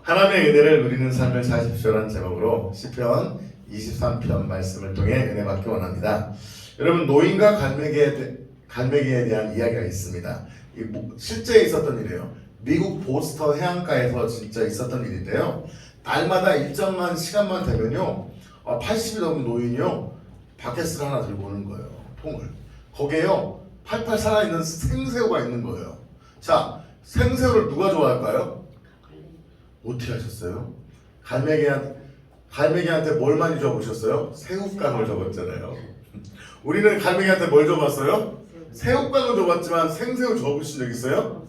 하나님의 은혜를 누리는 삶을 사십시오라는 제목으로 시편 23편 말씀을 통해 은혜 받기 원합니다. 여러분, 노인과 갈매기에 대한 이야기가 있습니다. 실제 있었던 일이에요. 미국 보스턴 해안가에서 진짜 있었던 일인데요. 날마다 일정한 시간만 되면요, 80이 넘은 노인이요, 바켓을 하나 들고 오는 거예요. 통을. 거기에요, 팔팔 살아있는 생새우가 있는 거예요. 자, 생새우를 누가 좋아할까요? 어떻게 하셨어요? 갈매기한테 뭘 많이 줘보셨어요? 새우깡을 줘봤잖아요. 우리는 갈매기한테 뭘 줘봤어요? 새우깡을 줘봤지만 생새우 줘보신 적 있어요?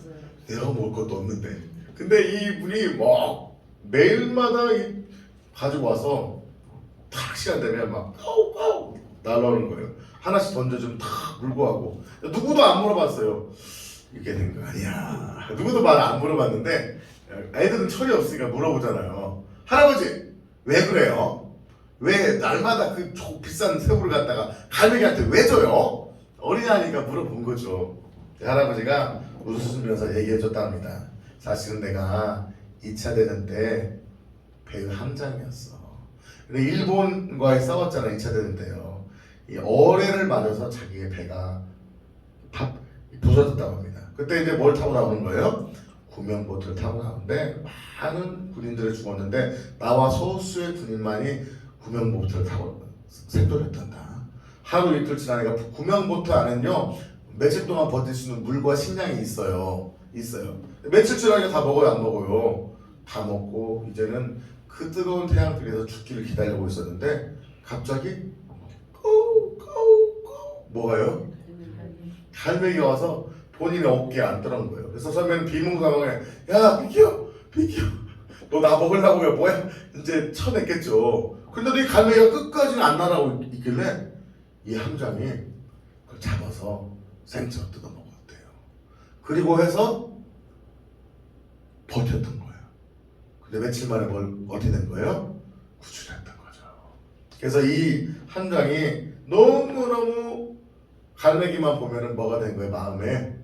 내가 먹을 것도 없는데. 근데 이분이 막 매일마다 가지고 와서 탁 시간 되면 막 까우 날라오는 거예요. 하나씩 던져주면 탁 물고 하고. 누구도 안 물어봤어요. 이렇게 된 거 아니야. 누구도 말 안 물어봤는데 애들은 철이 없으니까 물어보잖아요. 할아버지 왜 그래요? 왜 날마다 그 비싼 새우를 갖다가 갈매기한테 왜 줘요? 어린아이니까 물어본 거죠. 할아버지가 웃으면서 얘기해줬답니다. 사실은 내가 2차 대전 때 배우 함장이었어. 근데 일본과의 싸웠잖아. 2차 대전 때요. 이 어뢰를 맞아서 자기의 배가 부서졌다고 합니다. 그때 이제 뭘 타고 나오는 거예요? 구명보트를 타고 나오는데 많은 군인들이 죽었는데 나와 소수의 군인만이 구명보트를 타고 생존했단다. 하루 이틀 지나니까 구명보트 안에는요, 며칠 동안 버틸 수 있는 물과 식량이 있어요. 며칠 지나니까 다 먹어요, 안 먹어요? 다 먹고 이제는 그 뜨거운 태양빛에서 죽기를 기다리고 있었는데 갑자기 뭐가요? 갈매기가 와서 본인의 어깨에 앉더라는 거예요. 그래서 선배는 비몽사몽에 야 비켜 너 나 먹으려고 뭐야 이제 쳐냈겠죠. 근데 이 갈매기가 끝까지는 안 날아오고 있길래 이 함장이 그걸 잡아서 생채로 뜯어 먹었대요. 그리고 해서 버텼던 거예요. 근데 며칠 만에 어떻게 된 거예요? 구출했던 거죠. 그래서 이 함장이 너무너무 갈매기만 보면은 뭐가 된 거예요? 마음에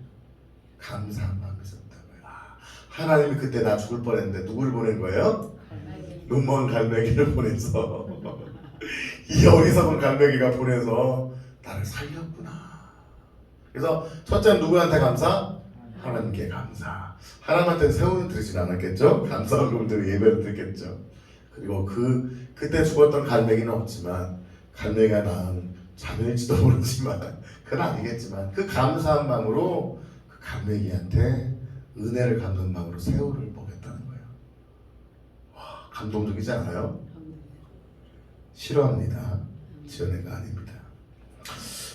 감사한 마음이 있었다는 거예요. 하나님이 그때 나 죽을 뻔했는데 누굴 보낸 거예요? 눈먼 갈매기를 보내서 이 어리석은 갈매기가 보내서 나를 살렸구나. 그래서 첫째는 누구한테 감사? 하나님께 감사. 하나님한테 새우는 드리진 않았겠죠? 감사함을 드리고 예배를 드렸겠죠. 그리고 그때 죽었던 갈매기는 없지만 갈매기가 낳은 자녀일지도 모르지만 그건 아니겠지만 그 감사한 마음으로 그 갈매기한테 은혜를 갚는 마음으로 새우를 먹였다는 거예요. 와, 감동적이지 않아요? 싫어합니다. 지어낸 거 아닙니다.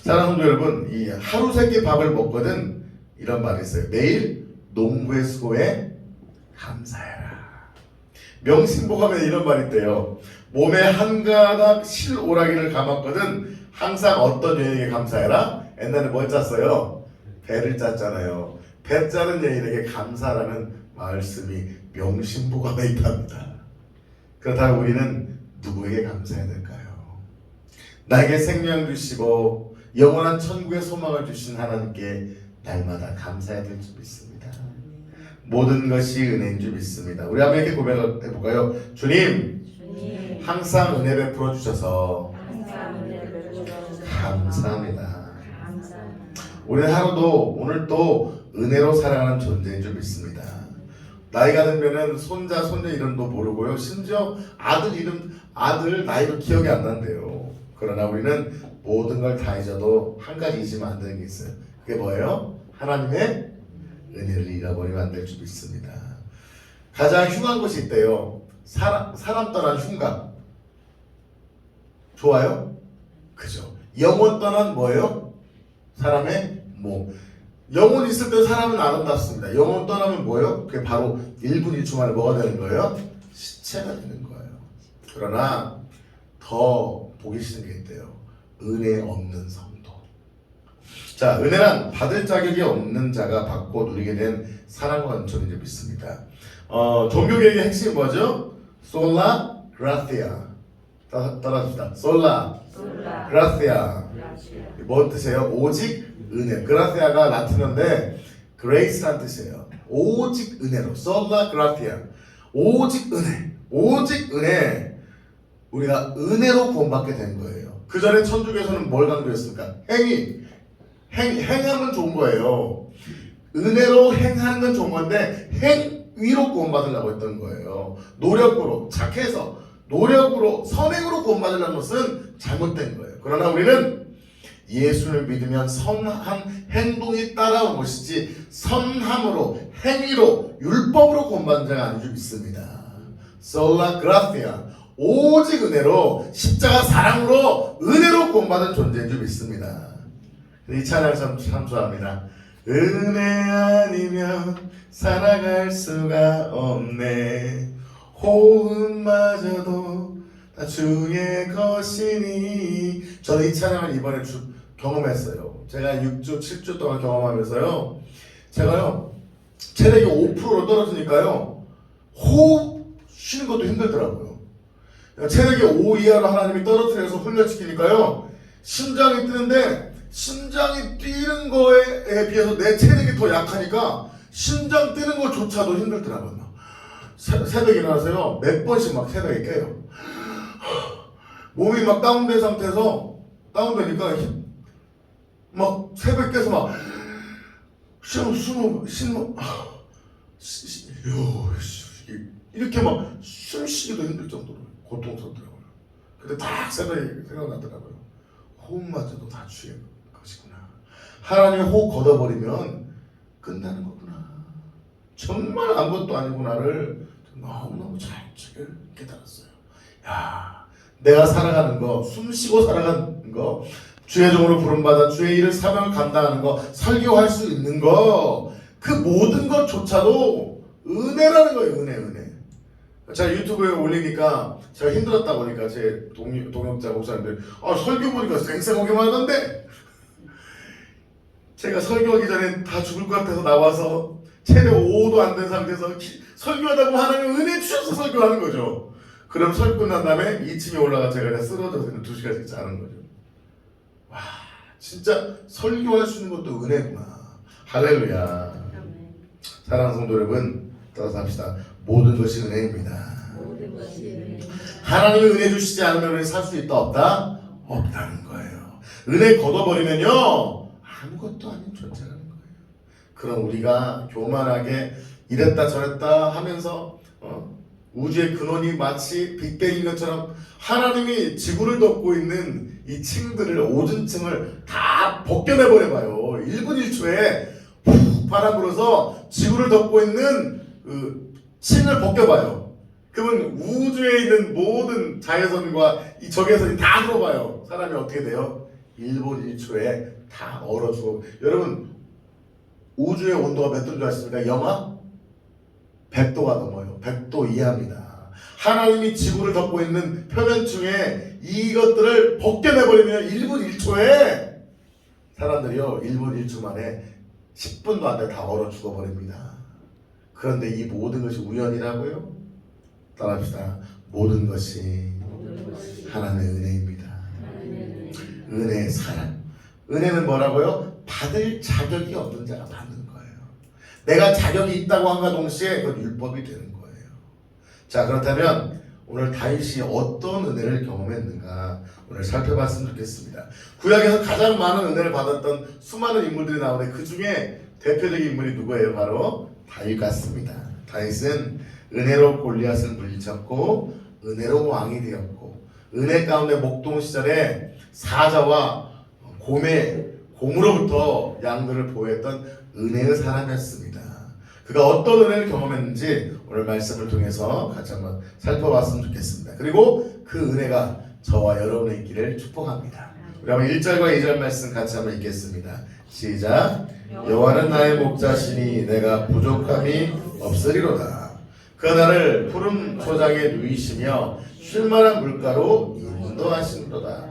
사랑하는 성도 여러분, 이 하루 세끼 밥을 먹거든 이런 말이 있어요. 매일 농부의 수고에 감사해라. 명심보감에 이런 말이 있대요. 몸에 한 가닥 실오라기를 감았거든 항상 어떤 여인에게 감사해라? 옛날에 뭘 짰어요? 배를 짰잖아요. 배 짜는 여인에게 감사라는 말씀이 명심보감에 있답니다. 그렇다면 우리는 누구에게 감사해야 될까요? 나에게 생명 주시고 영원한 천국의 소망을 주신 하나님께 날마다 감사해야 될 줄 믿습니다. 모든 것이 은혜인 줄 믿습니다. 우리 한번 이렇게 고백해 볼까요? 주님, 항상 은혜 베풀어 주셔서 감사합니다. 우리는 하루도 오늘도 은혜로 살아가는 존재인 줄 믿습니다. 나이가 들면은 손자, 손녀 이름도 모르고요. 심지어 아들 나이도 기억이 안 난대요. 그러나 우리는 모든 걸 다 잊어도 한 가지 잊으면 안 되는 게 있어요. 그게 뭐예요? 하나님의 은혜를 잃어버리면 안 될 줄 믿습니다. 가장 흉한 것이 있대요. 사람 떠난 흉감. 좋아요? 그죠? 영혼 떠난 뭐예요? 사람의 몸. 영혼 있을 때 사람은 아름답습니다. 영혼 떠나면 뭐예요? 그게 바로 1분 1초 만에 뭐가 되는 거예요? 시체가 되는 거예요. 그러나 더 보기 싫은 게 있대요. 은혜 없는 성도. 자, 은혜란 받을 자격이 없는 자가 받고 누리게 된 사랑과 은총인 줄 믿습니다. 종교개혁의 핵심이 뭐죠? 솔라 그라시아. 따라합시다. 솔라 그라시아. 뭔 뜻이에요? 오직 은혜. 그라시아가 라틴어인데 그레이스란 뜻이에요. 오직 은혜로. 솔라 그라시아. 오직 은혜, 오직 은혜. 우리가 은혜로 구원받게 된 거예요. 그 전에 천주교에서는 뭘 강조했습니까? 행함은 좋은 거예요. 은혜로 행하는 건 좋은 건데 행위로 구원받으려고 했던 거예요. 노력으로, 착해서 노력으로, 선행으로 구원받으려는 것은 잘못된 거예요. 그러나 우리는 예수를 믿으면 선한 행동이 따라온 것이지 선함으로, 행위로, 율법으로 구원받는 자가 아닌 줄 믿습니다. Sola gratia, 오직 은혜로, 십자가 사랑으로, 은혜로 구원받은 존재인 줄 믿습니다. 이 찬양 참 좋아합니다. 은혜 아니면 살아갈 수가 없네. 호흡마저도 다 주의 것이니. 저는 이 찬양을 이번에 경험했어요. 제가 6주, 7주 동안 경험하면서요. 제가요, 체력이 5%로 떨어지니까요, 호흡 쉬는 것도 힘들더라고요. 체력이 5 이하로 하나님이 떨어뜨려서 훈련시키니까요, 심장이 뛰는데, 심장이 뛰는 거에 비해서 내 체력이 더 약하니까 심장 뛰는 것조차도 힘들더라고요. 새벽에 일어나서요, 몇 번씩 막 새벽에 깨요. 몸이 막 다운된 상태에서, 다운되니까 막 새벽 깨서 막 이렇게 막 숨쉬기도 힘들 정도로 고통스럽더라고요. 근데 딱 새벽에 생각나더라고요. 호흡마저도 다 주의 것이구나. 하나님이 호흡 걷어버리면 끝나는 거구나. 정말 아무것도 아니구나를 너무너무 잘 깨달았어요. 야, 내가 살아가는 거, 숨쉬고 살아가는 거, 주의 종으로 부름받아 주의 일을 사명을 감당하는 거, 설교할 수 있는 거, 그 모든 것조차도 은혜라는 거예요. 은혜. 제가 유튜브에 올리니까 제가 힘들었다 보니까 제 동역자 목사님들 설교 보니까 쌩쌩하게만 하던데, 제가 설교하기 전에 다 죽을 것 같아서 나와서 체력 5도 안 된 상태에서 설교하다 보면 하나님 은혜 주셔서 설교하는 거죠. 그럼 설교 끝난 다음에 2층에 올라가 제가 그냥 쓰러져서 2시간씩 자는 거죠. 와, 진짜 설교할 수 있는 것도 은혜구나. 할렐루야. 사랑하는 성도 여러분, 따라서 합시다. 모든 것이 은혜입니다. 하나님이 은혜 주시지 않으면 우리 살 수 있다 없다? 없다는 거예요. 은혜 걷어버리면요, 아무것도 아닌 존재라는 거예요. 그럼 우리가 교만하게 이랬다 저랬다 하면서 우주의 근원이 마치 빅뱅인 것처럼 하나님이 지구를 덮고 있는 이 층들을, 오존층을 다 벗겨내버려봐요. 1분 1초에 훅 바람 불어서 지구를 덮고 있는 그 층을 벗겨봐요. 그러면 우주에 있는 모든 자외선과 이 적외선이 다 들어봐요. 사람이 어떻게 돼요? 1분 1초에 다 얼어 죽어. 여러분, 우주의 온도가 몇 도인 줄 아십니까? 영하 100도가 넘어요. 100도 이하입니다. 하나님이 지구를 덮고 있는 표면층에 이것들을 벗겨내버리면 1분 1초에 사람들이요, 1분 1초 만에 10분도 안 돼 다 얼어 죽어버립니다. 그런데 이 모든 것이 우연이라고요? 따라합시다. 모든 것이 하나님의 은혜입니다. 은혜의 사랑. 은혜는 뭐라고요? 받을 자격이 없는 자가 받는 거예요. 내가 자격이 있다고 한과 동시에 그건 율법이 되는 거예요. 자, 그렇다면 오늘 다윗이 어떤 은혜를 경험했는가 오늘 살펴봤으면 좋겠습니다. 구약에서 가장 많은 은혜를 받았던 수많은 인물들이 나오는데 그 중에 대표적인 인물이 누구예요? 바로 다윗 같습니다. 다윗은 은혜로 골리앗을 물리쳤고 은혜로 왕이 되었고 은혜 가운데 목동 시절에 사자와 곰으로부터 양들을 보호했던 은혜의 사람이었습니다. 그가 어떤 은혜를 경험했는지 오늘 말씀을 통해서 같이 한번 살펴봤으면 좋겠습니다. 그리고 그 은혜가 저와 여러분의 있기를 축복합니다. 우리 한번 1절과 2절 말씀 같이 한번 읽겠습니다. 시작. 여호와는 나의 목자시니 내가 부족함이 없으리로다. 그가 나를 푸른 초장에 누이시며 쉴만한 물가로 인도하시리로다.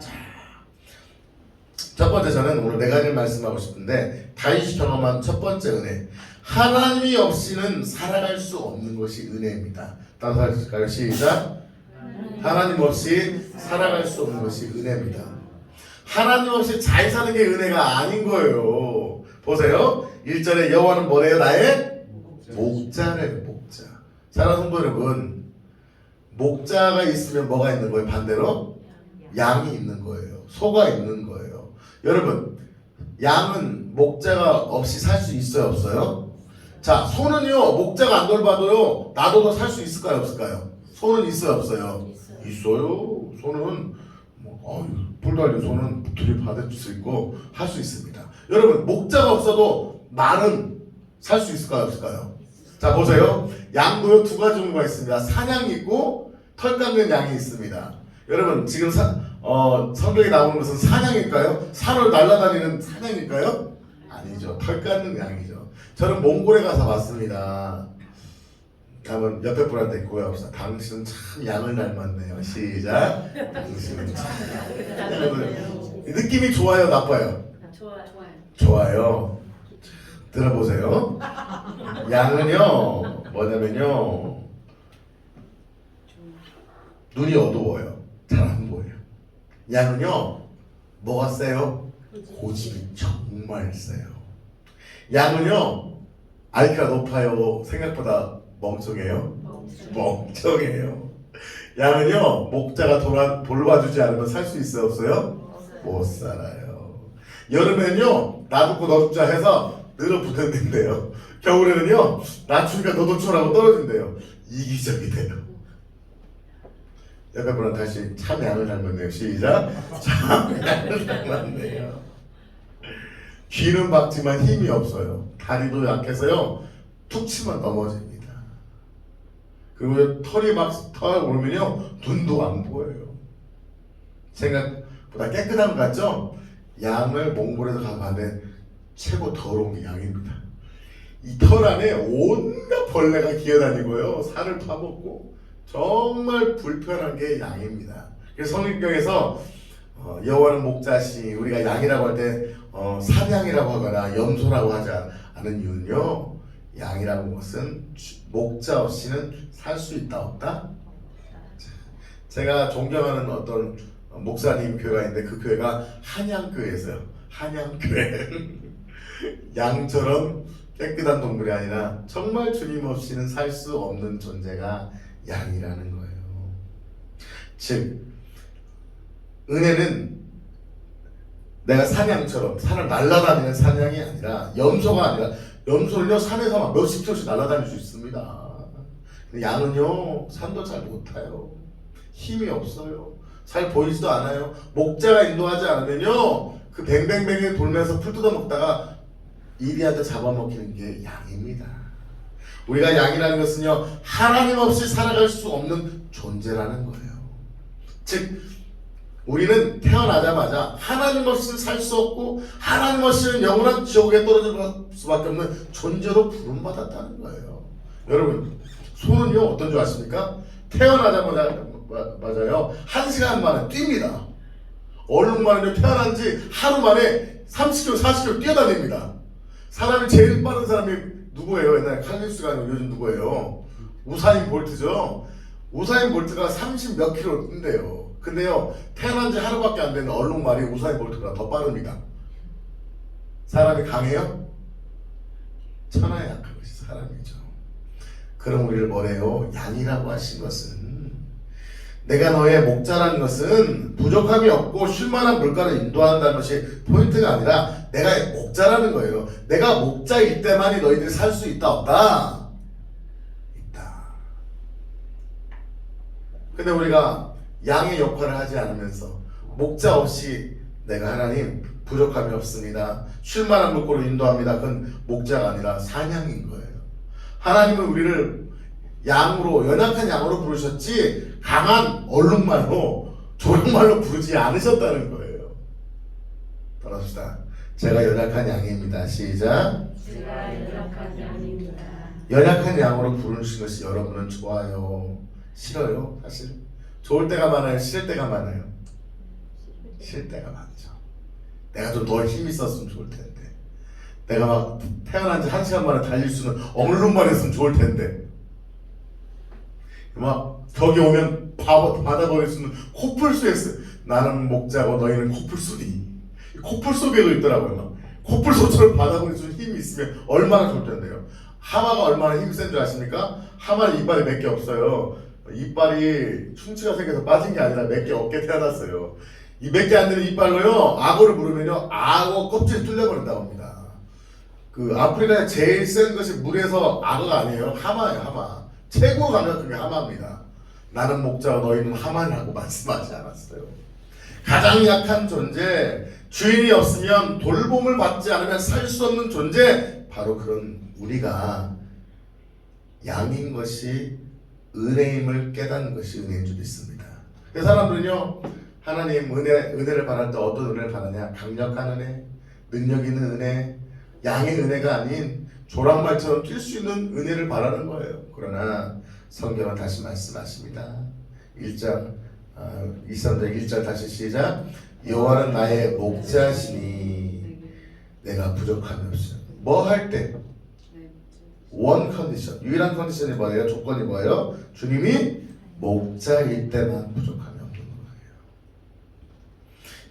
첫 번째, 저는 오늘 네 가지를 말씀하고 싶은데 다윗이 경험한 첫 번째 은혜, 하나님이 없이는 살아갈 수 없는 것이 은혜입니다. 따라서 할까요? 시작. 하나님 없이 살아갈 수 없는 것이 은혜입니다. 하나님 없이 잘 사는 게 은혜가 아닌 거예요. 보세요. 1절에 여호와는 뭐래요? 나의 목자래요. 목자. 사랑하는 성도 여러분, 목자가 있으면 뭐가 있는 거예요? 반대로 양이 있는 거예요. 소가 있는 거예요. 여러분, 양은 목자가 없이 살 수 있어요, 없어요? 자, 소는요, 목자가 안 돌봐도요, 놔둬도 살 수 있을까요, 없을까요? 소는 있어요, 없어요? 있어요. 소는 뿔 달린 소는 들이받을 수 있고 할 수 있습니다. 여러분, 목자가 없어도 말은 살 수 있을까요, 없을까요? 자, 보세요. 양도요, 두 가지 종류가 있습니다. 사냥이 있고 털 깎는 양이 있습니다. 여러분, 지금 성경에 나오는 것은 사냥일까요? 산을 날아다니는 사냥일까요? 아니죠. 털 깎는 양이죠. 저는 몽골에 가서 봤습니다. 한번 옆에 분한테 고해봅시다. 당신은 참 양을 닮았네요. 시작. 당신은 참 느낌이 좋아요, 나빠요? 좋아요. 들어보세요. 양은요, 뭐냐면요, 눈이 어두워요. 잘 안 보여요. 양은요, 뭐가 세요? 고집이 정말 세요. 양은요, IQ가 높아요. 생각보다 멍청해요? 멍청해요. 양은요, 목자가 돌봐주지 않으면 살 수 있어요, 없어요? 못 살아요. 여름에는요, 나 죽고 너 죽자 해서 늘어붙는데요. 겨울에는요, 나 추니까 너도 추라고 떨어진대요. 이기적이 돼요. 옆에 분은 다시 참 양을 닮았네요. 시작. 참 양을 닮았네요. 귀는 박지만 힘이 없어요. 다리도 약해서요, 툭 치면 넘어집니다. 그리고 털 오르면요, 눈도 안 보여요. 생각보다 깨끗한 것 같죠? 양을 몽골에서 가봤는데 최고 더러운 게 양입니다. 이 털 안에 온갖 벌레가 기어다니고요, 살을 파먹고 정말 불편한 게 양입니다. 그래서 성경에서 여호와는 목자시, 우리가 양이라고 할 때 산양이라고 하거나 염소라고 하지 않은 이유는요, 양이라는 것은 목자 없이는 살 수 있다 없다? 제가 존경하는 어떤 목사님 교회가 있는데 그 교회가 한양교회에서요. 한양교회. 양처럼 깨끗한 동물이 아니라 정말 주님 없이는 살 수 없는 존재가 양이라는 거예요. 즉, 은혜는 내가 산양처럼 산을 날아다니는 산양이 아니라, 염소가 아니라, 염소는요, 산에서 막 몇십 킬로씩 날아다닐 수 있습니다. 근데 양은요, 산도 잘 못 타요. 힘이 없어요. 잘 보이지도 않아요. 목자가 인도하지 않으면요, 그 뱅뱅뱅이 돌면서 풀 뜯어 먹다가 이리한테 잡아먹히는 게 양입니다. 우리가 양이라는 것은요, 하나님 없이 살아갈 수 없는 존재라는 거예요. 즉, 우리는 태어나자마자 하나님 없이는 살 수 없고 하나님 없이는 영원한 지옥에 떨어질 수밖에 없는 존재로 부름받았다는 거예요. 여러분, 소는요, 어떤 줄 아십니까? 태어나자마자 맞아요, 1시간 만에 뜁니다. 얼룩말은요, 태어난 지 하루 만에 30km, 40km 뛰어다닙니다. 사람이 제일 빠른 사람이 누구예요? 옛날에 칼립스가 아니고 요즘 누구예요? 우사인 볼트죠. 우사인 볼트가 30 몇 킬로 뛴대요. 근데요, 태어난 지 하루밖에 안 되는 얼룩말이 우사인 볼트보다 더 빠릅니다. 사람이 강해요? 천하에 약한 것이 사람이죠. 그럼 우리를 뭐래요? 양이라고 하신 것은, 내가 너의 목자라는 것은 부족함이 없고 쉴만한 물가를 인도한다는 것이 포인트가 아니라 내가 목자라는 거예요. 내가 목자일 때만이 너희들이 살 수 있다 없다? 있다. 근데 우리가 양의 역할을 하지 않으면서 목자 없이 내가 하나님 부족함이 없습니다, 쉴만한 물가로 인도합니다, 그건 목자가 아니라 사냥인 거예요. 하나님은 우리를 양으로, 연약한 양으로 부르셨지 강한 얼룩말로, 조롱말로 부르지 않으셨다는 거예요. 따라합시다. 제가 연약한 양입니다. 시작. 제가 연약한 양입니다. 연약한 양으로 부르시는 것이 여러분은 좋아요, 싫어요? 사실 좋을 때가 많아요, 싫을 때가 많아요? 싫을 때가 많죠. 내가 좀 더 힘이 있었으면 좋을 텐데, 내가 막 태어난 지 1시간 만에 달릴 수 있는 얼룩말이었으면 좋을 텐데, 막 벽이 오면 받아버릴 수 있는 코뿔소 했어요. 나는 목자고 너희는 코뿔소니. 코뿔소 개도 있더라고요. 막 코뿔소처럼 받아버릴 수 있는 힘이 있으면 얼마나 좋을 텐데요. 하마가 얼마나 힘센 줄 아십니까? 하마는 이빨이 몇 개 없어요. 이빨이 충치가 생겨서 빠진 게 아니라 몇 개 없게 태어났어요. 이 몇 개 안 되는 이빨로요, 악어를 물으면요, 악어 껍질이 뚫려버린다고 합니다. 그 아프리카에 제일 센 것이 물에서 악어가 아니에요. 하마예요, 하마. 최고 강력한 게 하마입니다. 나는 목자와 너희는 하마라고 말씀하지 않았어요. 가장 약한 존재, 주인이 없으면 돌봄을 받지 않으면 살 수 없는 존재, 바로 그런 우리가 양인 것이 은혜임을 깨닫는 것이 은혜인 줄 믿습니다. 그 사람들은요, 하나님 은혜를 바랄 때 어떤 은혜를 바라냐? 강력한 은혜, 능력 있는 은혜, 양의 은혜가 아닌 조랑말처럼 뛸 수 있는 은혜를 바라는 거예요. 그러나 성경은 다시 말씀하십니다. 1장 23절 1절 다시 시작. 여호와는 나의 목자시니 내가 부족함이 없어요. 뭐 할 때? 원 컨디션, 유일한 컨디션이 뭐예요? 조건이 뭐예요? 주님이 목자일 때만 부족함이 없는 거예요.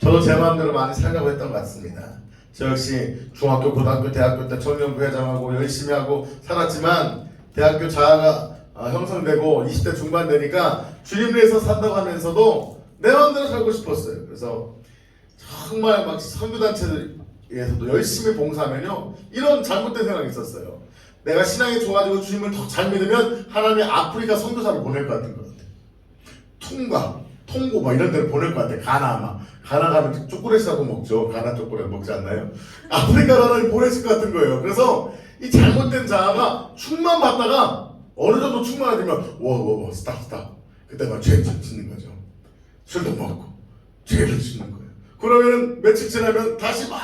저도 제 마음대로 많이 살려고 했던 것 같습니다. 저 역시 중학교, 고등학교, 대학교 때 청년부회장하고 열심히 하고 살았지만 대학교 자아가 형성되고 20대 중반 되니까 주님 위해서 산다고 하면서도 내 마음대로 살고 싶었어요. 그래서 정말 막 선교단체에서도 열심히 봉사하면요, 이런 잘못된 생각이 있었어요. 내가 신앙이 좋아지고 주님을 더 잘 믿으면 하나님이 아프리카 선교사를 보낼 것 같은 것 같아요. 퉁과 통고 뭐 이런 데를 보낼 것 같아요. 가나 가면 초콜릿하고 먹죠. 가나 초콜릿 먹지 않나요? 아프리카로 하나님 보내실 것 같은 거예요. 그래서 이 잘못된 자아가 충만 받다가 어느 정도 충만해지면 워 스탑 그때 막 죄 짓는 거죠. 술도 먹고 죄를 짓는 거예요. 그러면 며칠 지나면 다시 막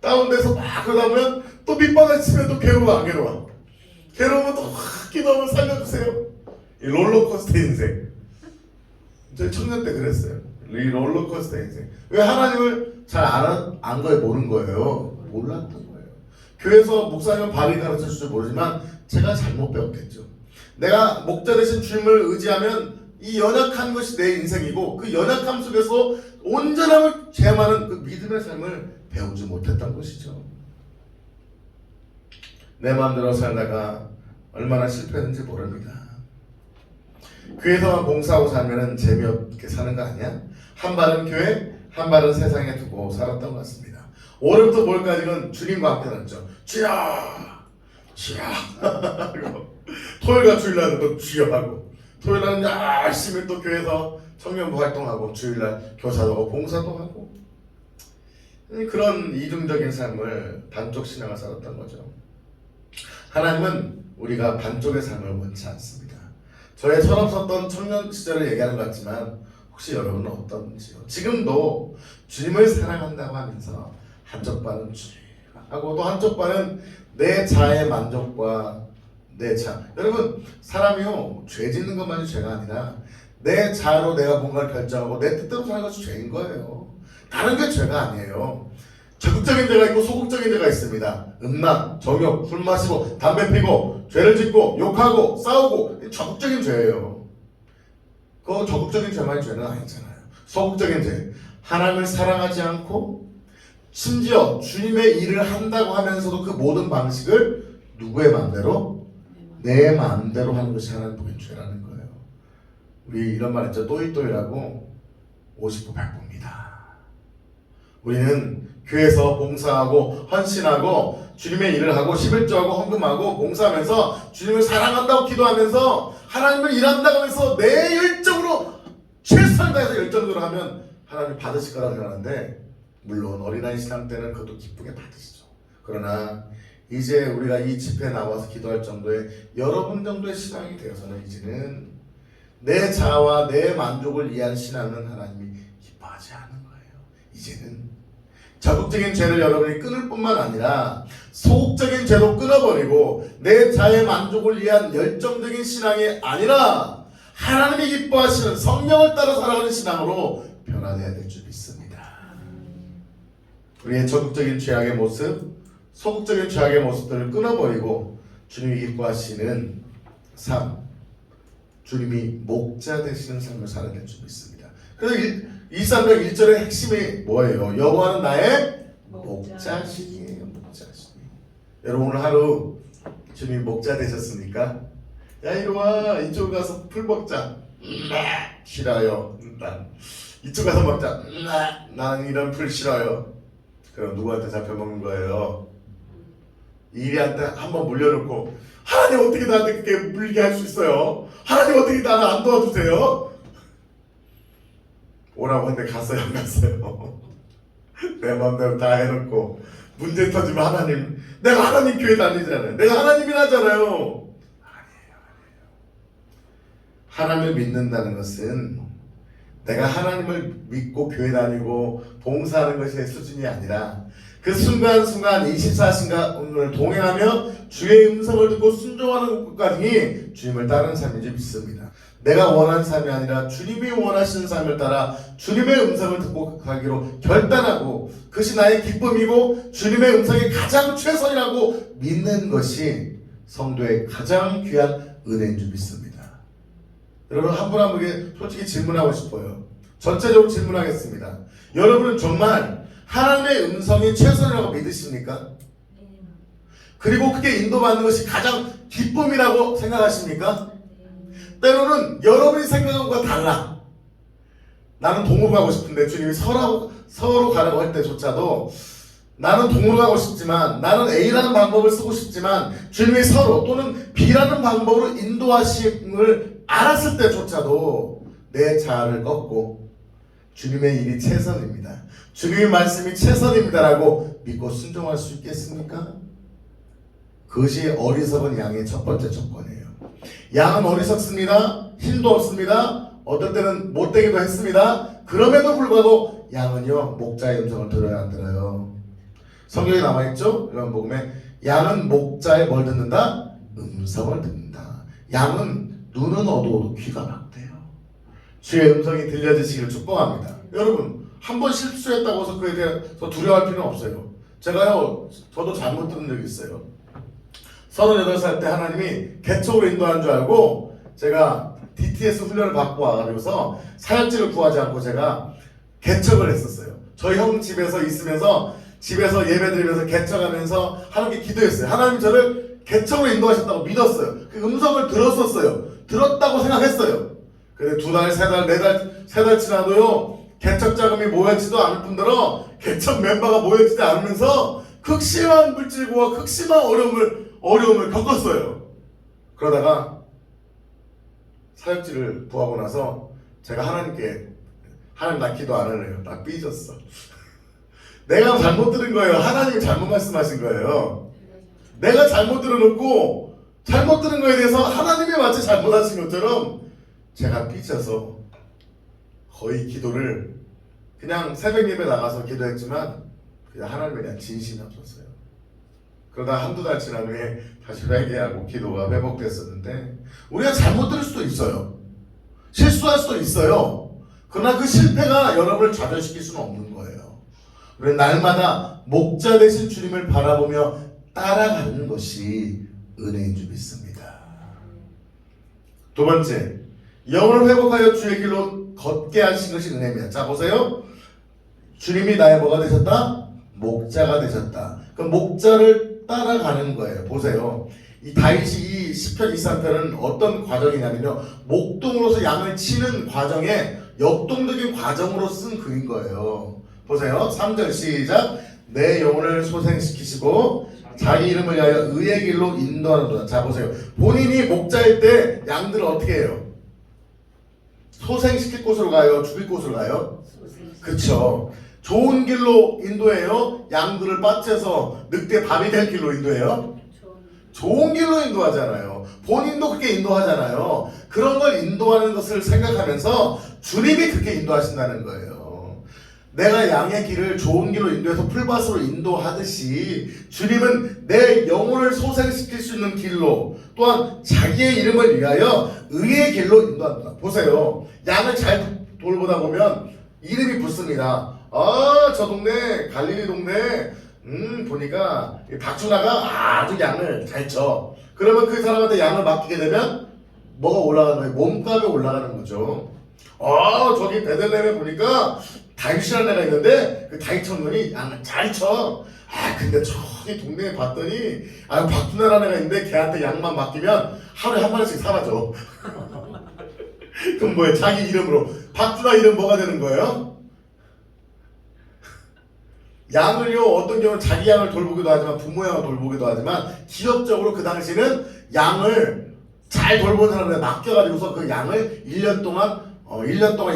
다운돼서 막 그러다 보면 또 밑바닥 치면 또 괴로워. 괴로우면 또 기도하면 살려주세요. 이 롤러코스터 인생. 저희 청년 때 그랬어요. 이 롤러코스터 인생. 왜 하나님을 잘 안 거에 모르는 거예요. 몰랐던 거예요. 교회에서 목사님은 바르게 가르쳐 줄지 모르지만 제가 잘못 배웠겠죠. 내가 목자 되신 주님을 의지하면 이 연약한 것이 내 인생이고 그 연약함 속에서 온전함을 체험하는 그 믿음의 삶을 배우지 못했던 것이죠. 내 마음대로 살다가 얼마나 실패했는지 모릅니다. 교회에서만 봉사하고 살면 재미없게 사는 거 아니야? 한 발은 교회, 한 발은 세상에 두고 살았던 것 같습니다. 올해부터 뭘까지는 주님과 함께 살았죠. 주여! 토요일과 주일날은 또 주여 하고, 토요일날은 열심히 또 교회에서 청년부 활동하고, 주일날 교사도 하고 봉사도 하고, 그런 이중적인 삶을 반쪽 신앙을 살았던 거죠. 하나님은 우리가 반쪽의 삶을 원치 않습니다. 저의 철없었던 청년 시절을 얘기하는 것 같지만 혹시 여러분은 어떤지요? 지금도 주님을 사랑한다고 하면서 한쪽 발은 주님하고 또 한쪽 발은 내 자의 만족과 내 자. 여러분, 사람이요, 죄 짓는 것만이 죄가 아니라 내 자로 내가 뭔가를 결정하고 내 뜻대로 사는 것이 죄인 거예요. 다른 게 죄가 아니에요. 적극적인 죄가 있고 소극적인 죄가 있습니다. 음란, 정욕, 술 마시고 담배 피고 죄를 짓고 욕하고 싸우고 적극적인 죄예요. 그 적극적인 죄만이 죄는 아니잖아요. 소극적인 죄, 하나님을 사랑하지 않고 심지어 주님의 일을 한다고 하면서도 그 모든 방식을 누구의 마음대로? 내 마음대로 하는 것이 하나님 보기엔 죄라는 거예요. 우리 이런 말 있죠. 또이또이라고 50부 100부입니다. 우리는 교회에서 봉사하고 헌신하고 주님의 일을 하고 11조하고 헌금하고 봉사하면서 주님을 사랑한다고 기도하면서 하나님을 일한다고 해서 내 열정으로 최선을 다해서 열정으로 하면 하나님 받으실 거라고 생각하는데, 물론 어린아이 신앙 때는 그것도 기쁘게 받으시죠. 그러나 이제 우리가 이 집회에 나와서 기도할 정도의 여러분 정도의 신앙이 되어서는 이제는 내 자아와 내 만족을 위한 신앙은 하나님이 기뻐하지 않은 거예요. 이제는 적극적인 죄를 여러분이 끊을 뿐만 아니라 소극적인 죄도 끊어버리고 내 자의 만족을 위한 열정적인 신앙이 아니라 하나님이 기뻐하시는 성령을 따라 살아가는 신앙으로 변화되어야 될 줄 믿습니다. 우리의 적극적인 죄악의 모습, 소극적인 죄악의 모습들을 끊어버리고 주님이 기뻐하시는 삶, 주님이 목자 되시는 삶을 살아야 될 줄 믿습니다. 그래서 2,300 1절의 핵심이 뭐예요? 여호와는 나의 목자시니에요. 목자시니. 여러분 오늘 하루 주님 목자 되셨습니까? 야 이리 와 이쪽 가서 풀 먹자. 싫어요. 이쪽 가서 먹자. 나는 이런 풀 싫어요. 그럼 누구한테 잡혀먹는 거예요? 이리한테 한번 물려놓고 하나님 어떻게 나한테 그렇게 물게 할 수 있어요? 하나님 어떻게 나를 안 도와주세요? 오라고 하는데 갔어요 안 갔어요? 내 맘대로 다 해놓고 문제 터지면 하나님, 내가 하나님 교회 다니잖아요. 내가 하나님이라잖아요. 아니에요. 하나님을 믿는다는 것은 내가 하나님을 믿고 교회 다니고 봉사하는 것이 수준이 아니라 그 순간순간 24시간을 동행하며 주의 음성을 듣고 순종하는 것까지 주님을 따르는 삶인지 믿습니다. 내가 원하는 삶이 아니라 주님이 원하시는 삶을 따라 주님의 음성을 듣고 가기로 결단하고 그것이 나의 기쁨이고 주님의 음성이 가장 최선이라고 믿는 것이 성도의 가장 귀한 은혜인 줄 믿습니다. 여러분 한 분 한 분에게 솔직히 질문하고 싶어요. 전체적으로 질문하겠습니다. 여러분은 정말 하나님의 음성이 최선이라고 믿으십니까? 그리고 그게 인도받는 것이 가장 기쁨이라고 생각하십니까? 때로는 여러분이 생각한 것과 달라. 나는 동으로 가고 싶은데 주님이 서로 가라고 할 때조차도 나는 동으로 가고 싶지만 나는 A라는 방법을 쓰고 싶지만 주님이 서로 또는 B라는 방법으로 인도하심을 알았을 때조차도 내 자아를 꺾고 주님의 일이 최선입니다. 주님의 말씀이 최선입니다라고 믿고 순종할 수 있겠습니까? 그것이 어리석은 양의 첫 번째 조건이에요. 양은 어리석습니다. 힘도 없습니다. 어떨 때는 못되기도 했습니다. 그럼에도 불구하고 양은요 목자의 음성을 들어야 안 들어요. 성경에 나와있죠? 이런 복음에 양은 목자의 뭘 듣는다? 음성을 듣는다. 양은 눈은 어두워도 귀가 막대요. 주의 음성이 들려지시기를 축복합니다. 여러분 한 번 실수했다고 해서 그에 대해서 두려워할 필요는 없어요. 제가요 저도 잘못 들은 적이 있어요. 38살 때 하나님이 개척으로 인도하는 줄 알고 제가 DTS 훈련을 받고 와가지고서 사역지를 구하지 않고 제가 개척을 했었어요. 저희 형 집에서 있으면서 집에서 예배드리면서 개척하면서 하나님께 기도했어요. 하나님 저를 개척으로 인도하셨다고 믿었어요. 그 음성을 들었었어요. 들었다고 생각했어요. 근데 2달, 3달, 4달, 3달 지나도요 개척 자금이 모여지도 않을 뿐더러 개척 멤버가 모여지지 않으면서 극심한 물질과 극심한 어려움을 겪었어요. 그러다가 사역지를 구하고 나서 제가 하나님께 하나님 나 기도 안 할래요. 나 삐졌어. 내가 잘못 들은 거예요. 하나님이 잘못 말씀하신 거예요. 내가 잘못 들어놓고 잘못 들은 거에 대해서 하나님이 마치 잘못하신 것처럼 제가 삐져서 거의 기도를 그냥 새벽 예배 나가서 기도했지만 그냥 하나님에 대한 진심이 없었어요. 그러다 한두 달 지난 후에 다시 회개하고 기도가 회복됐었는데 우리가 잘못 들을 수도 있어요. 실수할 수도 있어요. 그러나 그 실패가 여러분을 좌절시킬 수는 없는 거예요. 우리는 날마다 목자 되신 주님을 바라보며 따라가는 것이 은혜인 줄 믿습니다. 두 번째, 영을 회복하여 주의 길로 걷게 하신 것이 은혜입니다. 자 보세요. 주님이 나의 뭐가 되셨다? 목자가 되셨다. 그 목자를 따라가는 거예요. 보세요. 이 다윗이 이 시편 23편은 어떤 과정이냐면요. 목동으로서 양을 치는 과정에 역동적인 과정으로 쓴 글인 거예요. 보세요. 3절 시작. 내 영혼을 소생시키시고 자기 이름을 위하여 의의 길로 인도하는도다. 자 보세요. 본인이 목자일 때 양들을 어떻게 해요? 소생시킬 곳으로 가요? 죽일 곳으로 가요? 그쵸. 좋은 길로 인도해요? 양들을 빠쳐서 늑대 밥이 될 길로 인도해요? 좋은 길로 인도하잖아요. 본인도 그렇게 인도하잖아요. 그런 걸 인도하는 것을 생각하면서 주님이 그렇게 인도하신다는 거예요. 내가 양의 길을 좋은 길로 인도해서 풀밭으로 인도하듯이 주님은 내 영혼을 소생시킬 수 있는 길로 또한 자기의 이름을 위하여 의의 길로 인도한다. 보세요. 양을 잘 돌보다 보면 이름이 붙습니다. 저 동네 갈릴리 동네 보니까 박준하가 아주 양을 잘 쳐. 그러면 그 사람한테 양을 맡기게 되면 뭐가 올라가는 거예요? 몸값이 올라가는 거죠. 저기 베들레헴에 보니까 다윗이라는 애가 있는데 그 다윗 청년이 양을 잘 쳐. 근데 저기 동네에 봤더니 박준하라는 애가 있는데 걔한테 양만 맡기면 하루에 한 마리씩 사라져. 그럼 뭐예요? 자기 이름으로 박준하 이름 뭐가 되는 거예요? 양을요, 어떤 경우는 자기 양을 돌보기도 하지만 부모 양을 돌보기도 하지만 기업적으로 그 당시는 양을 잘 돌보는 사람한테 맡겨가지고서 그 양을 1년 동안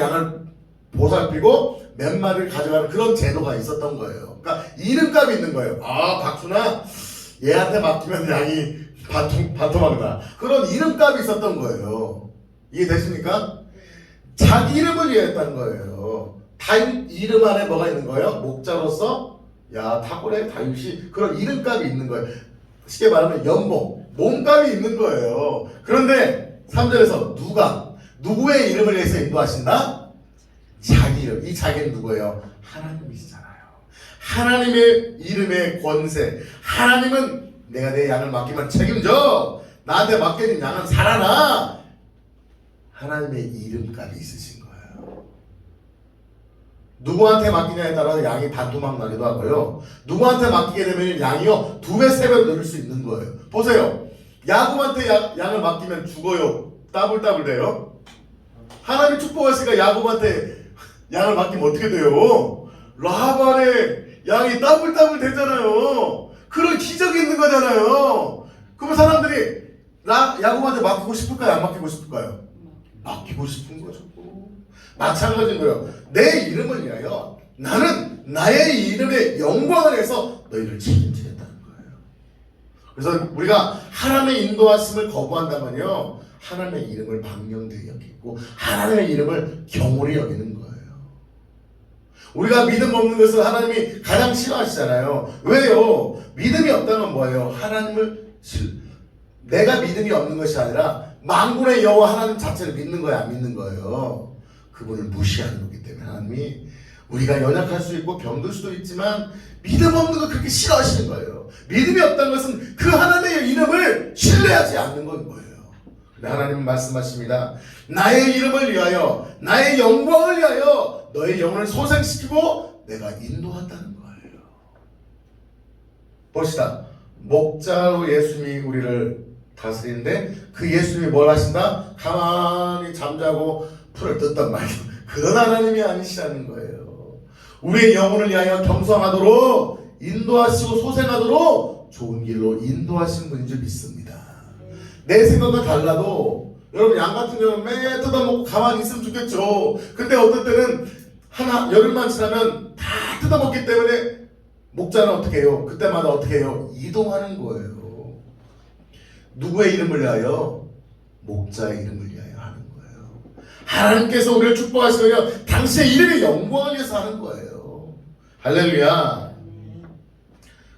양을 보살피고 몇 마리를 가져가는 그런 제도가 있었던 거예요. 그러니까 이름값이 있는 거예요. 박준아 얘한테 맡기면 양이 반토막나. 그런 이름값이 있었던 거예요. 이해되십니까? 자기 이름을 위했다는 거예요. 다윗 이름 안에 뭐가 있는 거예요? 목자로서 탁월해 다윗이 그런 이름값이 있는 거예요. 쉽게 말하면 연봉, 몸값이 있는 거예요. 그런데 3절에서 누구의 이름을 위해서 인도하신다? 자기 이름. 이 자기는 누구예요? 하나님이시잖아요. 하나님의 이름의 권세. 하나님은 내가 내 양을 맡기면 책임져. 나한테 맡겨진 양은 살아나. 하나님의 이름값이 있으신 거예요. 누구한테 맡기냐에 따라서 양이 반토막 나기도 하고요. 누구한테 맡기게 되면 양이요 2배, 3배 늘을 수 있는 거예요. 보세요. 야곱한테 양을 맡기면 죽어요. 따블따블 돼요. 하나님이 축복하시니까 야곱한테 양을 맡기면 어떻게 돼요? 라반의 양이 따블따블 되잖아요. 그런 기적이 있는 거잖아요. 그러면 사람들이 야곱한테 맡기고 싶을까요? 안 맡기고 싶을까요? 맡기고 싶은 거죠. 마찬가지인 거예요. 내 이름을 위하여 나는 나의 이름의 영광을 해서 너희를 책임지겠다는 거예요. 그래서 우리가 하나님의 인도하심을 거부한다면요 하나님의 이름을 망령되이 여기고 하나님의 이름을 경홀히 여기는 거예요. 우리가 믿음 없는 것을 하나님이 가장 싫어하시잖아요. 왜요? 믿음이 없다면 뭐예요? 내가 믿음이 없는 것이 아니라 만군의 여호와 하나님 자체를 믿는 거야, 안 믿는 거예요. 그분을 무시하는 거기 때문에 하나님이 우리가 연약할 수 있고 병들 수도 있지만 믿음 없는 걸 그렇게 싫어하시는 거예요. 믿음이 없다는 것은 그 하나님의 이름을 신뢰하지 않는 건 거예요. 근데 하나님은 말씀하십니다. 나의 이름을 위하여 나의 영광을 위하여 너의 영혼을 소생시키고 내가 인도한다는 거예요. 봅시다. 목자로 예수님이 우리를 다스리는데 그 예수님이 뭘 하신다? 가만히 잠자고 풀을 뜯단 말이에요. 그런 하나님이 아니시라는 거예요. 우리의 영혼을 위하여 겸손하도록 인도하시고 소생하도록 좋은 길로 인도하신 분인 줄 믿습니다. 내 생각과 달라도 여러분 양 같은 경우는 매 뜯어먹고 가만히 있으면 좋겠죠. 근데 어떨 때는 열흘만 지나면 다 뜯어먹기 때문에 목자는 어떻게 해요? 그때마다 어떻게 해요? 이동하는 거예요. 누구의 이름을 위하여? 목자의 이름을 위하여 하는 거예요. 하나님께서 우리를 축복하시며 당신의 이름의 영광을 위해서 하는 거예요. 할렐루야.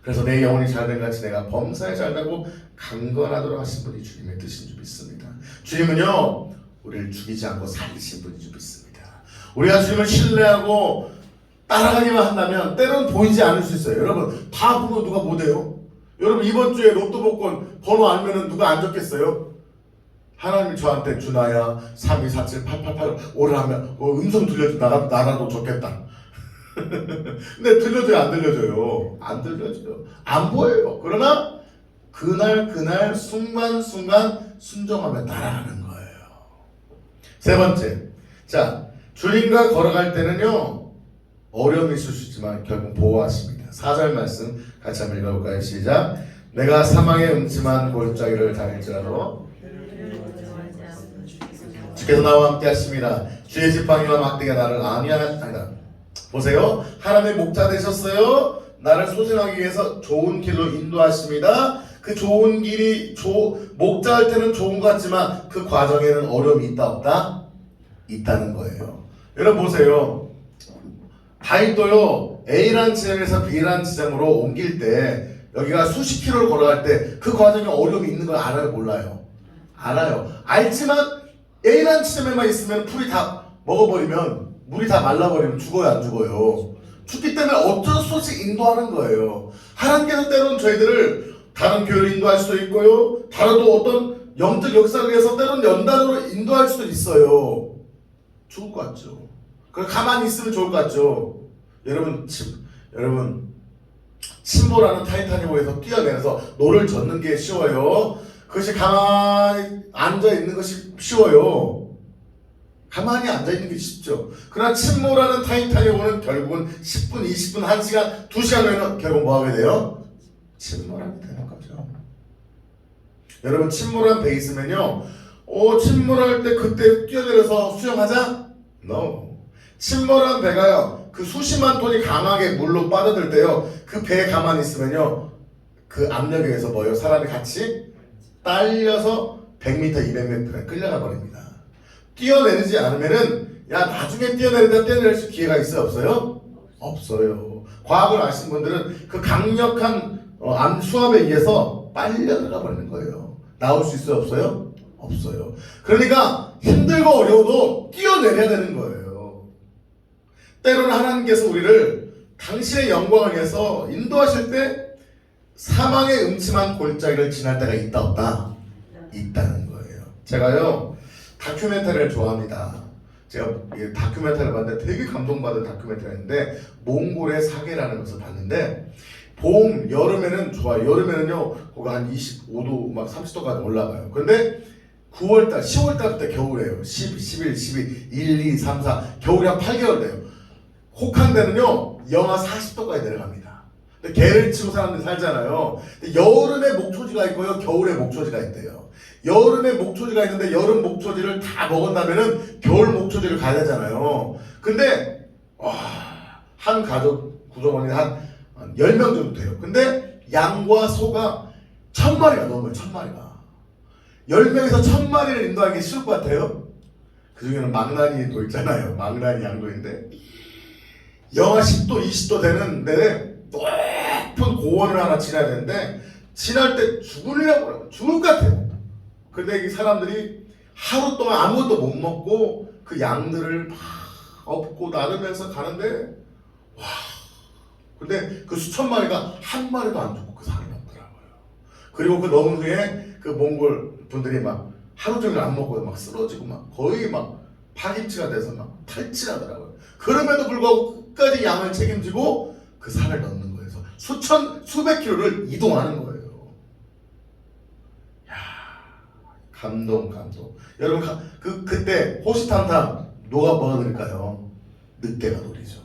그래서 내 영혼이 잘된 같이 내가 범사에 잘되고 강건하도록 하신 분이 주님의 뜻인 줄 믿습니다. 주님은요 우리를 죽이지 않고 살리신 분인 줄 믿습니다. 우리가 주님을 신뢰하고 따라가기만 한다면 때로는 보이지 않을 수 있어요. 여러분 다 보면 누가 못해요? 여러분 이번 주에 로또 복권 번호 알면은 누가 안 적겠어요? 하나님이 저한테 준하야 3247888 오라면 음성 들려줘 나라도 좋겠다. 근데 들려줘요 안 들려줘요? 안 들려줘요. 안 보여요. 그러나 그날 순간순간 순종하며 따라가는 거예요. 세 번째, 자 주님과 걸어갈 때는요 어려움이 있을 수 있지만 결국 보호하십니다. 4절 말씀 같이 한번 읽어볼까요? 시작. 내가 사망의 음침한 골짜기를 다닐지라도 주께서 나와 함께 하십니다. 주의 지팡이와 막대기가 나를 안위하다. 보세요. 하나님의 목자 되셨어요. 나를 소생하기 위해서 좋은 길로 인도하십니다. 그 좋은 길이 목자할 때는 좋은 것 같지만 그 과정에는 어려움이 있다 없다? 있다는 거예요. 여러분 보세요. 다윗도요 A라는 지점에서 B라는 지점으로 옮길 때 여기가 수십 킬로를 걸어갈 때 그 과정에 어려움이 있는 걸 알아요? 몰라요? 알아요. 알지만 A라는 지점에만 있으면 풀이 다 먹어버리면 물이 다 말라버리면 죽어요 안 죽어요? 죽기 때문에 어쩔 수 없이 인도하는 거예요. 하나님께서 때로는 저희들을 다른 교회로 인도할 수도 있고요 다른 어떤 영적 역사를 위해서 때로는 연단으로 인도할 수도 있어요. 좋을 것 같죠? 그럼 가만히 있으면 좋을 것 같죠? 여러분 침몰하는 타이타닉호에서 뛰어내려서 노를 젓는 게 쉬워요? 그것이 가만히 앉아있는 것이 쉬워요? 가만히 앉아있는 게 쉽죠. 그러나 침몰하는 타이타닉호는 결국은 10분, 20분, 1시간, 2시간 후에는 결국 뭐 하게 돼요? 침몰하게 되는 거죠. 여러분 침몰한 배 있으면요, 침몰할 때 그때 뛰어내려서 수영하자? No. 침몰한 배가요, 그 수십만 톤이 강하게 물로 빠져들 때요, 그 배에 가만히 있으면요, 그 압력에 의해서 뭐예요? 사람이 같이 딸려서 100m, 200m가 끌려가 버립니다. 뛰어내리지 않으면은, 야, 나중에 뛰어내릴 수 기회가 있어요? 없어요? 없어요. 과학을 아시는 분들은 그 강력한 수압에 의해서 빨려 들어가 버리는 거예요. 나올 수 있어요? 없어요? 없어요. 그러니까 힘들고 어려워도 뛰어내려야 되는 거예요. 때로는 하나님께서 우리를 당신의 영광을 위해서 인도하실 때 사망의 음침한 골짜기를 지날 때가 있다 없다? 있다는 거예요. 제가요 다큐멘터리를 좋아합니다. 제가 다큐멘터리를 봤는데 되게 감동받은 다큐멘터리인데 몽골의 사계라는 것을 봤는데, 봄, 여름에는 좋아요. 여름에는요 거기 한 25도 막 30도까지 올라가요. 근데 9월달, 10월달 때 겨울이에요. 10, 11, 12, 1, 2, 3, 4 겨울이 한 8개월 돼요. 혹한데는요 영하 40도까지 내려갑니다. 근데 개를 치고 사람들이 살잖아요. 근데 여름에 목초지가 있고요, 겨울에 목초지가 있대요. 여름에 목초지가 있는데 여름 목초지를 다 먹은다면은 겨울 목초지를 가야 되잖아요. 근데 한 가족 구성원이 한 10명 정도 돼요. 근데 양과 소가 1000마리가 넘어요. 1000마리가. 10명에서 1000마리를 인도하기 쉬울 것 같아요? 그 중에는 망나니도 있잖아요. 망나니 양도인데 영하 10도, 20도 되는데 높은 고원을 하나 지나야 되는데, 지날 때 죽을 것 같아요. 근데 이 사람들이 하루 동안 아무것도 못 먹고 그 양들을 막 업고 나르면서 가는데, 와, 근데 그 수천 마리가 한 마리도 안 죽고 그 산을 넘더라고요. 그리고 그 넘은 후에 그 몽골 분들이 막 하루 종일 안 먹고 막 쓰러지고 막 거의 막 파김치가 돼서 막 탈진하더라고요. 그럼에도 불구하고 끝까지 양을 책임지고 그 산을 넘는 거예요. 수백 킬로를 이동하는 거예요. 야, 감동. 여러분 그때 호시탐탐 누가 뭐가 노릴까요? 늑대가 노리죠.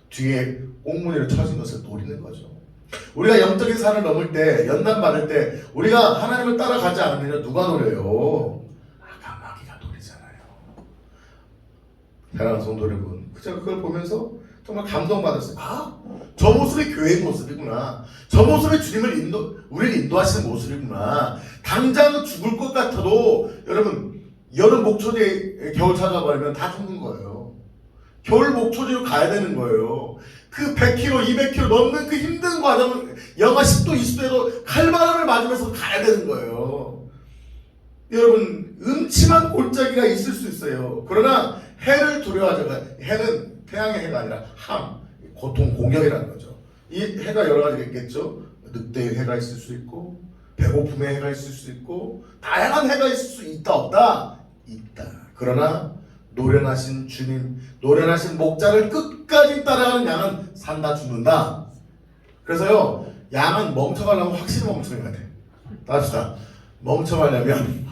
뒤에 꽁무니를 쳐진 것을 노리는 거죠. 우리가 영적인 산을 넘을 때, 연단 받을 때 우리가 하나님을 따라가지 않으면 누가 노려요? 까마귀가 노리잖아요. 사랑하는 성도 여러분, 제가 그걸 보면서 정말 감동받았어요. 저 모습이 교회의 모습이구나. 저 모습이 우리를 인도하시는 모습이구나. 당장 죽을 것 같아도, 여러분, 여름 목초지에 겨울 찾아버리면 다 죽는 거예요. 겨울 목초지로 가야 되는 거예요. 그 100km, 200km 넘는 그 힘든 과정을 영하 10도, 20도에도 칼바람을 맞으면서 가야 되는 거예요. 여러분, 음침한 골짜기가 있을 수 있어요. 그러나 해를 두려워하지 마. 해는 태양의 해가 아니라 고통, 공격이라는 거죠. 이 해가 여러 가지가 있겠죠. 늑대의 해가 있을 수 있고, 배고픔의 해가 있을 수 있고, 다양한 해가 있을 수 있다 없다? 있다. 그러나 노련하신 주님, 노련하신 목자를 끝까지 따라가는 양은 산다 죽는다. 그래서요, 양은 멍청하려면 확실히 멍청해야 돼. 답시다. 멍청하려면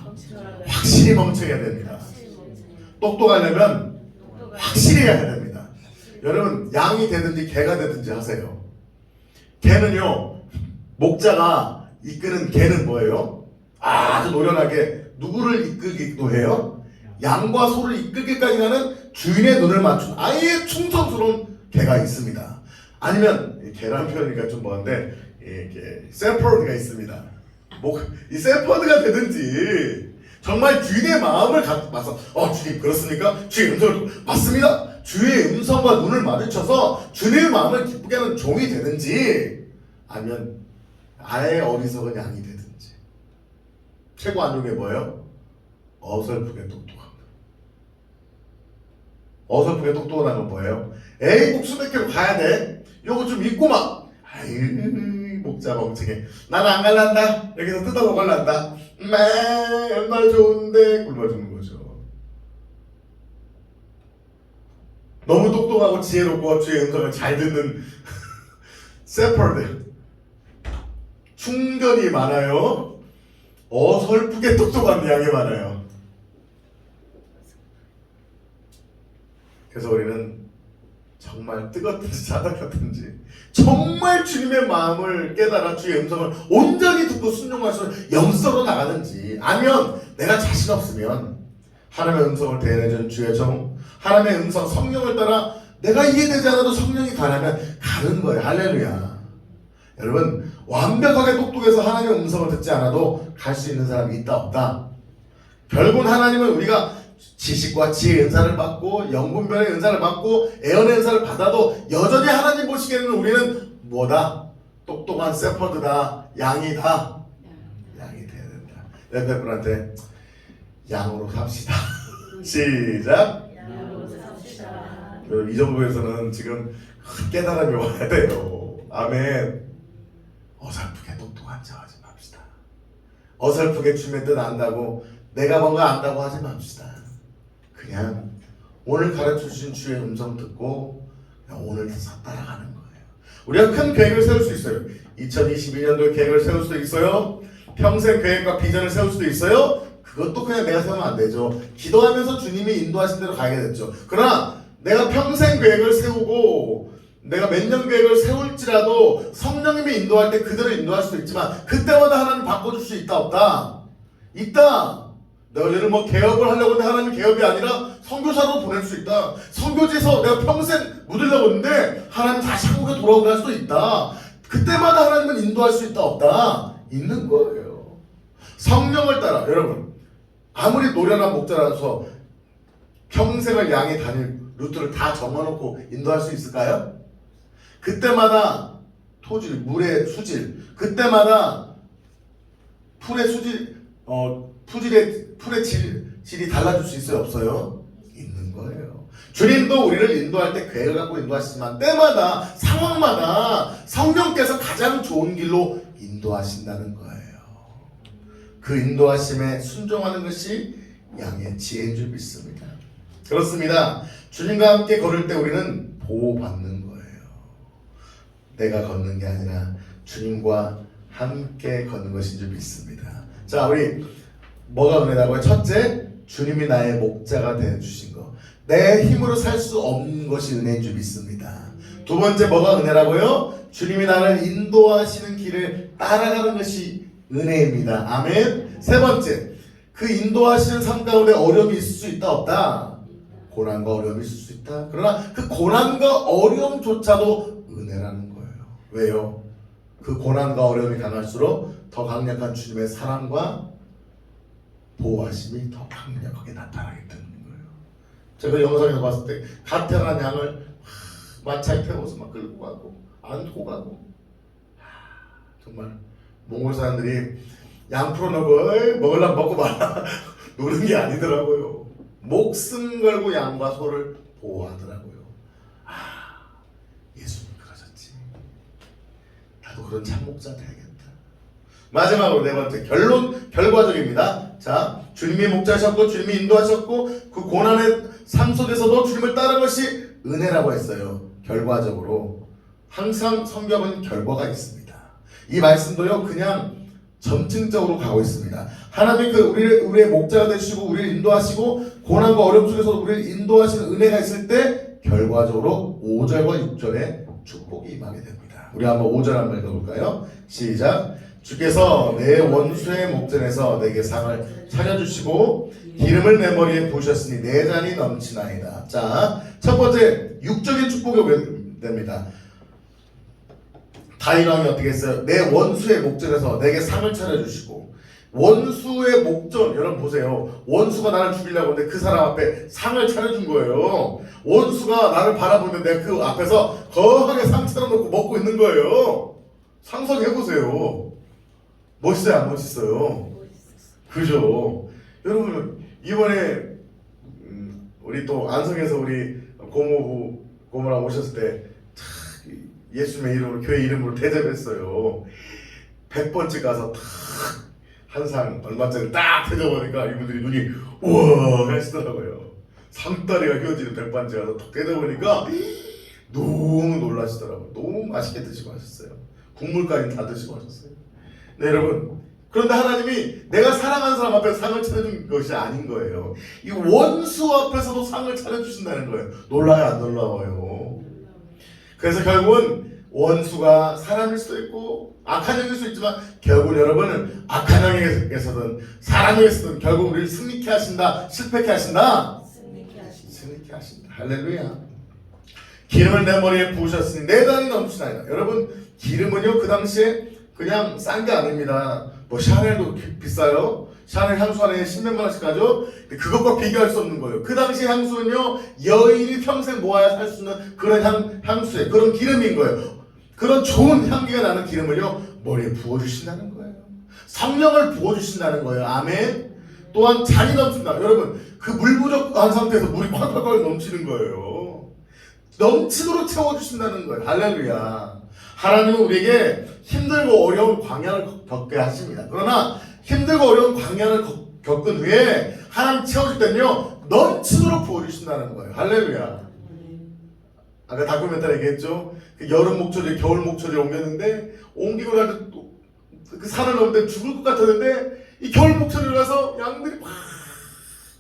확실히 멍청해야 됩니다. 똑똑하려면 확실히 해야 됩니다. 여러분, 양이 되든지 개가 되든지 하세요. 개는요, 목자가 이끄는 개는 뭐예요? 아주 노련하게 누구를 이끌기도 해요? 양과 소를 이끌기까지 하는 주인의 눈을 맞춘 아예 충성스러운 개가 있습니다. 아니면 개라는 표현이니까 좀 뭐한데, 이렇게 세퍼드가 있습니다. 이 세퍼드가 되든지 정말 주인의 마음을 맞서, 주님 그렇습니까? 주의 음성을 맞습니다. 주의 음성과 눈을 마주쳐서 주님의 마음을 기쁘게 하는 종이 되든지, 아니면 아예 어리석은 양이 되든지. 최고 안 좋은 게 뭐예요? 어설프게 똑똑합니다. 어설프게 똑똑한 건 뭐예요? 에이, 목숨 몇 가야 돼. 요거 좀 믿고 막, 목자 멍청해. 나는 안 갈란다. 여기서 뜯어먹을란다. 맨날 좋은데 굶어주는 거죠. 너무 똑똑하고 지혜롭고 주의 음성을 잘 듣는 세퍼드. 충견이 많아요. 어설프게 똑똑한 양이 많아요. 그래서 우리는 정말 뜨겁든지 자작같든지 정말 주님의 마음을 깨달아 주의 음성을 온전히 듣고 순종해서 영성으로 나가든지, 아니면 내가 자신 없으면 하나님의 음성을 대해준 주의 종, 하나님의 음성 성령을 따라 내가 이해되지 않아도 성령이 가라면 가는 거예요. 할렐루야. 여러분, 완벽하게 똑똑해서 하나님의 음성을 듣지 않아도 갈 수 있는 사람이 있다 없다? 결국은 하나님은 우리가 지식과 지혜의 은사를 받고 영분별의 은사를 받고 애언의 은사를 받아도 여전히 하나님 보시기에는 우리는 뭐다? 똑똑한 세퍼드다. 양이다. 양이 돼야 된다. 옆에 분한테 양으로 삽시다. 시작. 양으로 삽시다. 이 정도에서는 지금 깨달음이 와야 돼요. 아멘. 어설프게 똑똑한 척 하지 맙시다. 어설프게 주님의 뜻 안다고 내가 뭔가 안다고 하지 맙시다. 그냥 오늘 가르쳐 주신 주의 음성 듣고 그냥 오늘 따라가는 거예요. 우리가 큰 계획을 세울 수 있어요. 2022년도 계획을 세울 수도 있어요. 평생 계획과 비전을 세울 수도 있어요. 그것도 그냥 내가 세우면 안 되죠. 기도하면서 주님이 인도하신 대로 가게 됐죠. 그러나 내가 평생 계획을 세우고 내가 몇 년 계획을 세울지라도 성령님이 인도할 때 그대로 인도할 수도 있지만 그때마다 하나님 바꿔줄 수 있다 없다? 있다. 내가 예를 개업을 하려고 했는데 하나님 개업이 아니라 선교사로 보낼 수 있다. 선교지에서 내가 평생 묻으려고 했는데 하나님 다시 한국에 돌아오게 할 수도 있다. 그때마다 하나님은 인도할 수 있다 없다? 있는 거예요. 성령을 따라. 여러분, 아무리 노련한 목자라서 평생을 양이 다닐 루트를 다 정해놓고 인도할 수 있을까요? 그때마다 토질, 물의 수질, 그때마다 풀의 수질, 풀의 질이 달라질 수 있어요? 없어요? 있는 거예요. 주님도 우리를 인도할 때 계획을 갖고 인도하시지만 때마다 상황마다 성령께서 가장 좋은 길로 인도하신다는 거예요. 그 인도하심에 순종하는 것이 양의 지혜인 줄 믿습니다. 그렇습니다. 주님과 함께 걸을 때 우리는 보호받는 거예요. 내가 걷는 게 아니라 주님과 함께 걷는 것인 줄 믿습니다. 자, 우리 뭐가 은혜라고요? 첫째, 주님이 나의 목자가 되어주신 것. 내 힘으로 살 수 없는 것이 은혜인 줄 믿습니다. 두 번째, 뭐가 은혜라고요? 주님이 나를 인도하시는 길을 따라가는 것이 은혜입니다. 아멘. 세 번째, 그 인도하시는 삶 가운데 어려움이 있을 수 있다 없다? 고난과 어려움이 있을 수 있다. 그러나 그 고난과 어려움조차도 은혜라는 거예요. 왜요? 그 고난과 어려움이 강할수록 더 강력한 주님의 사랑과 보호하심이 더 강력하게 나타나게 되는 거예요. 제가 영상에서 봤을 때 갓 태어난 양을 마차에 태워서 막 끌고 가고 안고 가고, 정말 몽골 사람들이 양 풀어놓고 먹으려면 먹고 말아 노는 게 아니더라고요. 목숨 걸고 양과 소를 보호하더라고요. 예수님 그러셨지. 나도 그런 참목자 돼야겠다. 마지막으로 네 번째, 결과적입니다. 자, 주님이 목자셨고 주님이 인도하셨고 그 고난의 삶 속에서도 주님을 따른 것이 은혜라고 했어요. 결과적으로 항상 성경은 결과가 있습니다. 이 말씀도요, 그냥 점층적으로 가고 있습니다. 하나님 우리의 목자가 되시고 우리를 인도하시고 고난과 어려움 속에서 우리를 인도하시는 은혜가 있을 때 결과적으로 5절과 6절에 축복이 임하게 됩니다. 우리 한번 5절 한번 읽어볼까요? 시작. 주께서 내 원수의 목전에서 내게 상을 차려주시고 기름을 내 머리에 부으셨으니 내 잔이 넘치나이다. 자, 첫 번째 육적인 축복이 됩니다. 다윗 왕이 어떻게 했어요? 내 원수의 목전에서 내게 상을 차려주시고, 원수의 목전, 여러분 보세요. 원수가 나를 죽이려고 하는데 그 사람 앞에 상을 차려준 거예요. 원수가 나를 바라보는데 내가 그 앞에서 거하게 상 차려놓고 먹고 있는 거예요. 상상해보세요. 멋있어요, 안 멋있어요? 그죠? 여러분, 이번에 우리 또 안성에서 우리 고모랑 오셨을 때 예수님의 이름으로, 교회 이름으로 대접했어요. 100번째 가서 한 상 얼마짜리 딱 대접하니까 이분들이 눈이 우와 하시더라고요. 상다리가 휘어지는 100번째 가서 딱 대접하니까 너무 놀라시더라고요. 너무 맛있게 드시고 하셨어요. 국물까지 다 드시고 하셨어요. 네, 여러분. 그런데 하나님이 내가 사랑하는 사람 앞에서 상을 차려준 것이 아닌 거예요. 이 원수 앞에서도 상을 차려주신다는 거예요. 놀라요, 안 놀라워요? 그래서 결국은 원수가 사람일 수도 있고 악한 영일 수 있지만 결국 여러분은 악한 영에서든 사람에게서든 결국 우리를 승리케 하신다, 실패케 하신다? 승리케 하신다. 할렐루야. 기름을 내 머리에 부으셨으니 내 단이 넘치나이다. 여러분, 기름은요 그 당시에 그냥 싼 게 아닙니다. 뭐 샤넬도 비싸요. 샤넬 향수 하나에 10몇만 원씩 가죠. 그것과 비교할 수 없는 거예요. 그 당시 향수는요 여인이 평생 모아야 살 수 있는 그런 향수에 그런 기름인 거예요. 그런 좋은 향기가 나는 기름을요 머리에 부어주신다는 거예요. 성령을 부어주신다는 거예요. 아멘. 또한 잔이 넘친다. 여러분, 그 물 부족한 상태에서 물이 콸콸콸 넘치는 거예요. 넘치도록 채워주신다는 거예요. 할렐루야. 하나님은 우리에게 힘들고 어려운 광야를 겪게 하십니다. 그러나 힘들고 어려운 광야를 겪은 후에 하나님 채워줄 때는요 넘치도록 부어주신다는 거예요. 할렐루야. 아까 다큐멘터리 얘기했죠. 그 여름 목초지 겨울 목초지에 옮겼는데 옮기고 나서 그 산을 넘을 때 죽을 것 같았는데 이 겨울 목초지를 가서 양들이 막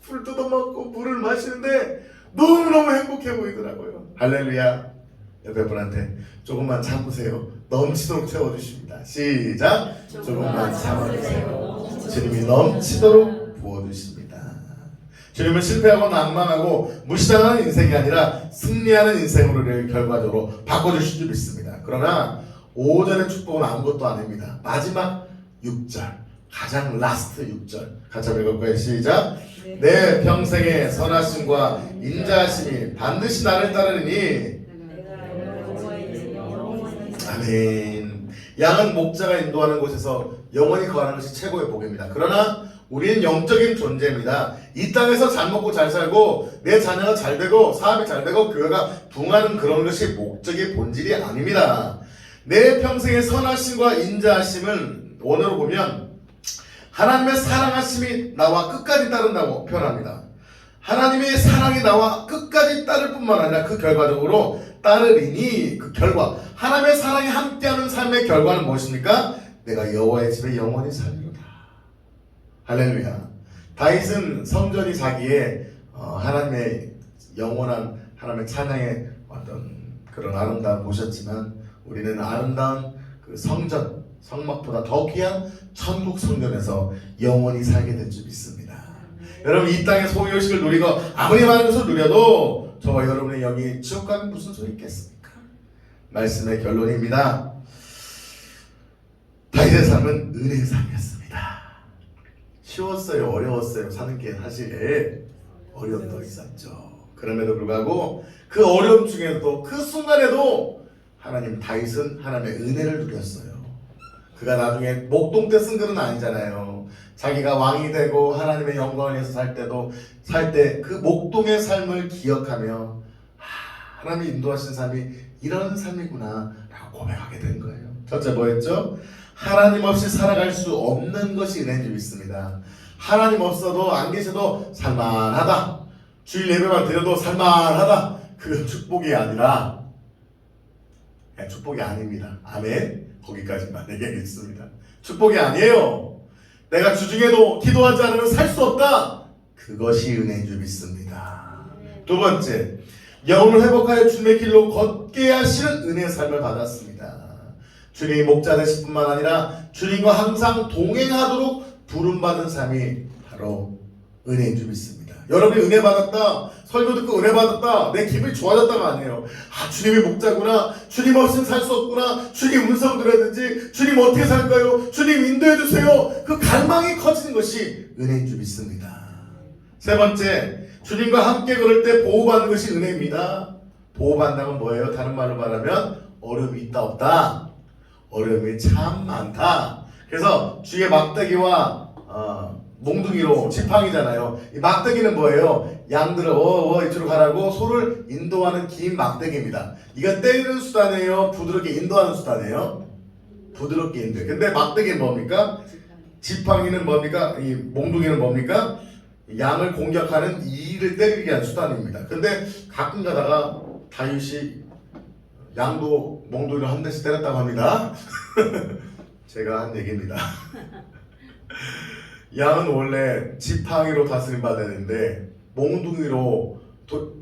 풀을 뜯어먹고 물을 마시는데 너무너무 행복해 보이더라고요. 할렐루야. 옆에 분한테 조금만 참으세요. 넘치도록 채워주십니다. 시작. 조금만 참으세요. 주님이 넘치도록 부어주십니다. 주님은 실패하고 낭망하고 무시당하는 인생이 아니라 승리하는 인생으로 결과적으로 바꿔주실 줄 믿습니다. 그러나 5절의 축복은 아무것도 아닙니다. 마지막 6절, 가장 라스트 6절 같이 한번 읽을까요? 시작. 내 평생의 선하심과 인자하심이 반드시 나를 따르니 아멘. 양은 목자가 인도하는 곳에서 영원히 거하는 것이 최고의 복입니다. 그러나 우리는 영적인 존재입니다. 이 땅에서 잘 먹고 잘 살고 내 자녀가 잘 되고 사업이 잘 되고 교회가 부흥하는 그런 것이 목적의 본질이 아닙니다. 내 평생의 선하심과 인자하심을 원어로 보면 하나님의 사랑하심이 나와 끝까지 따른다고 표현합니다. 하나님의 사랑이 나와 끝까지 따를 뿐만 아니라 그 결과적으로 따르리니 그 결과 하나님의 사랑이 함께하는 삶의 결과는 무엇입니까? 내가 여호와의 집에 영원히 살리로다. 할렐루야. 다윗은 성전이 자기의 하나님의 영원한 하나님의 찬양의 어떤 그런 아름다운 곳이었지만 우리는 아름다운 그 성전 성막보다 더 귀한 천국 성전에서 영원히 살게 될 줄 믿습니다. 여러분, 이 땅의 소유의식을 누리고 아무리 많은 것을 누려도 저와 여러분의 영이 지옥 가면 무슨 소리 있겠습니까? 말씀의 결론입니다. 다윗의 삶은 은혜의 삶이었습니다. 쉬웠어요? 어려웠어요? 사는 게 사실 어려움도 있었죠. 그럼에도 불구하고 그 어려움 중에도 그 순간에도 하나님 다윗은 하나님의 은혜를 누렸어요. 그가 나중에 목동 때 쓴 글은 아니잖아요. 자기가 왕이 되고 하나님의 영광을 위해서 살 때 그 목동의 삶을 기억하며 하나님이 인도하신 삶이 이런 삶이구나 라고 고백하게 된 거예요. 첫째 뭐였죠? 하나님 없이 살아갈 수 없는 것이 은혜인 줄 믿습니다. 하나님 없어도 안 계셔도 살만하다. 주일 예배만 드려도 살만하다. 그건 축복이 아니라 축복이 아닙니다. 아멘. 거기까지만 얘기하겠습니다. 축복이 아니에요. 내가 주중에도 기도하지 않으면 살 수 없다. 그것이 은혜인 줄 믿습니다. 두 번째, 영혼을 회복하여 주님의 길로 걷게 하시는 은혜의 삶을 받았습니다. 주님이 목자 되실 뿐만 아니라 주님과 항상 동행하도록 부름받은 삶이 바로 은혜인 줄 믿습니다. 여러분이 은혜 받았다, 설교 듣고 은혜 받았다, 내 기분이 좋아졌다가 아니에요. 주님이 목자구나, 주님 없이는 살 수 없구나, 주님 음성 들어야 되지, 주님 어떻게 살까요, 주님 인도해 주세요. 그 갈망이 커지는 것이 은혜인 줄 믿습니다. 세 번째, 주님과 함께 걸을 때 보호받는 것이 은혜입니다. 보호받는다는 건 뭐예요? 다른 말로 말하면 어려움이 있다 없다, 어려움이 참 많다. 그래서 주의 막대기와 몽둥이로 지팡이잖아요. 이 막대기는 뭐예요? 양들을 이쪽으로 가라고 소를 인도하는 긴 막대기입니다. 이건 때리는 수단이에요? 부드럽게 인도하는 수단이에요? 부드럽게 인도해요. 근데 막대기는 뭡니까? 지팡이는 뭡니까? 이 몽둥이는 뭡니까? 양을 공격하는 이를 때리게 하는 수단입니다. 근데 가끔 가다가 다윗이 양도 몽둥이로 한 대씩 때렸다고 합니다. 제가 한 얘기입니다. 양은 원래 지팡이로 다스림 받아야 되는데 몽둥이로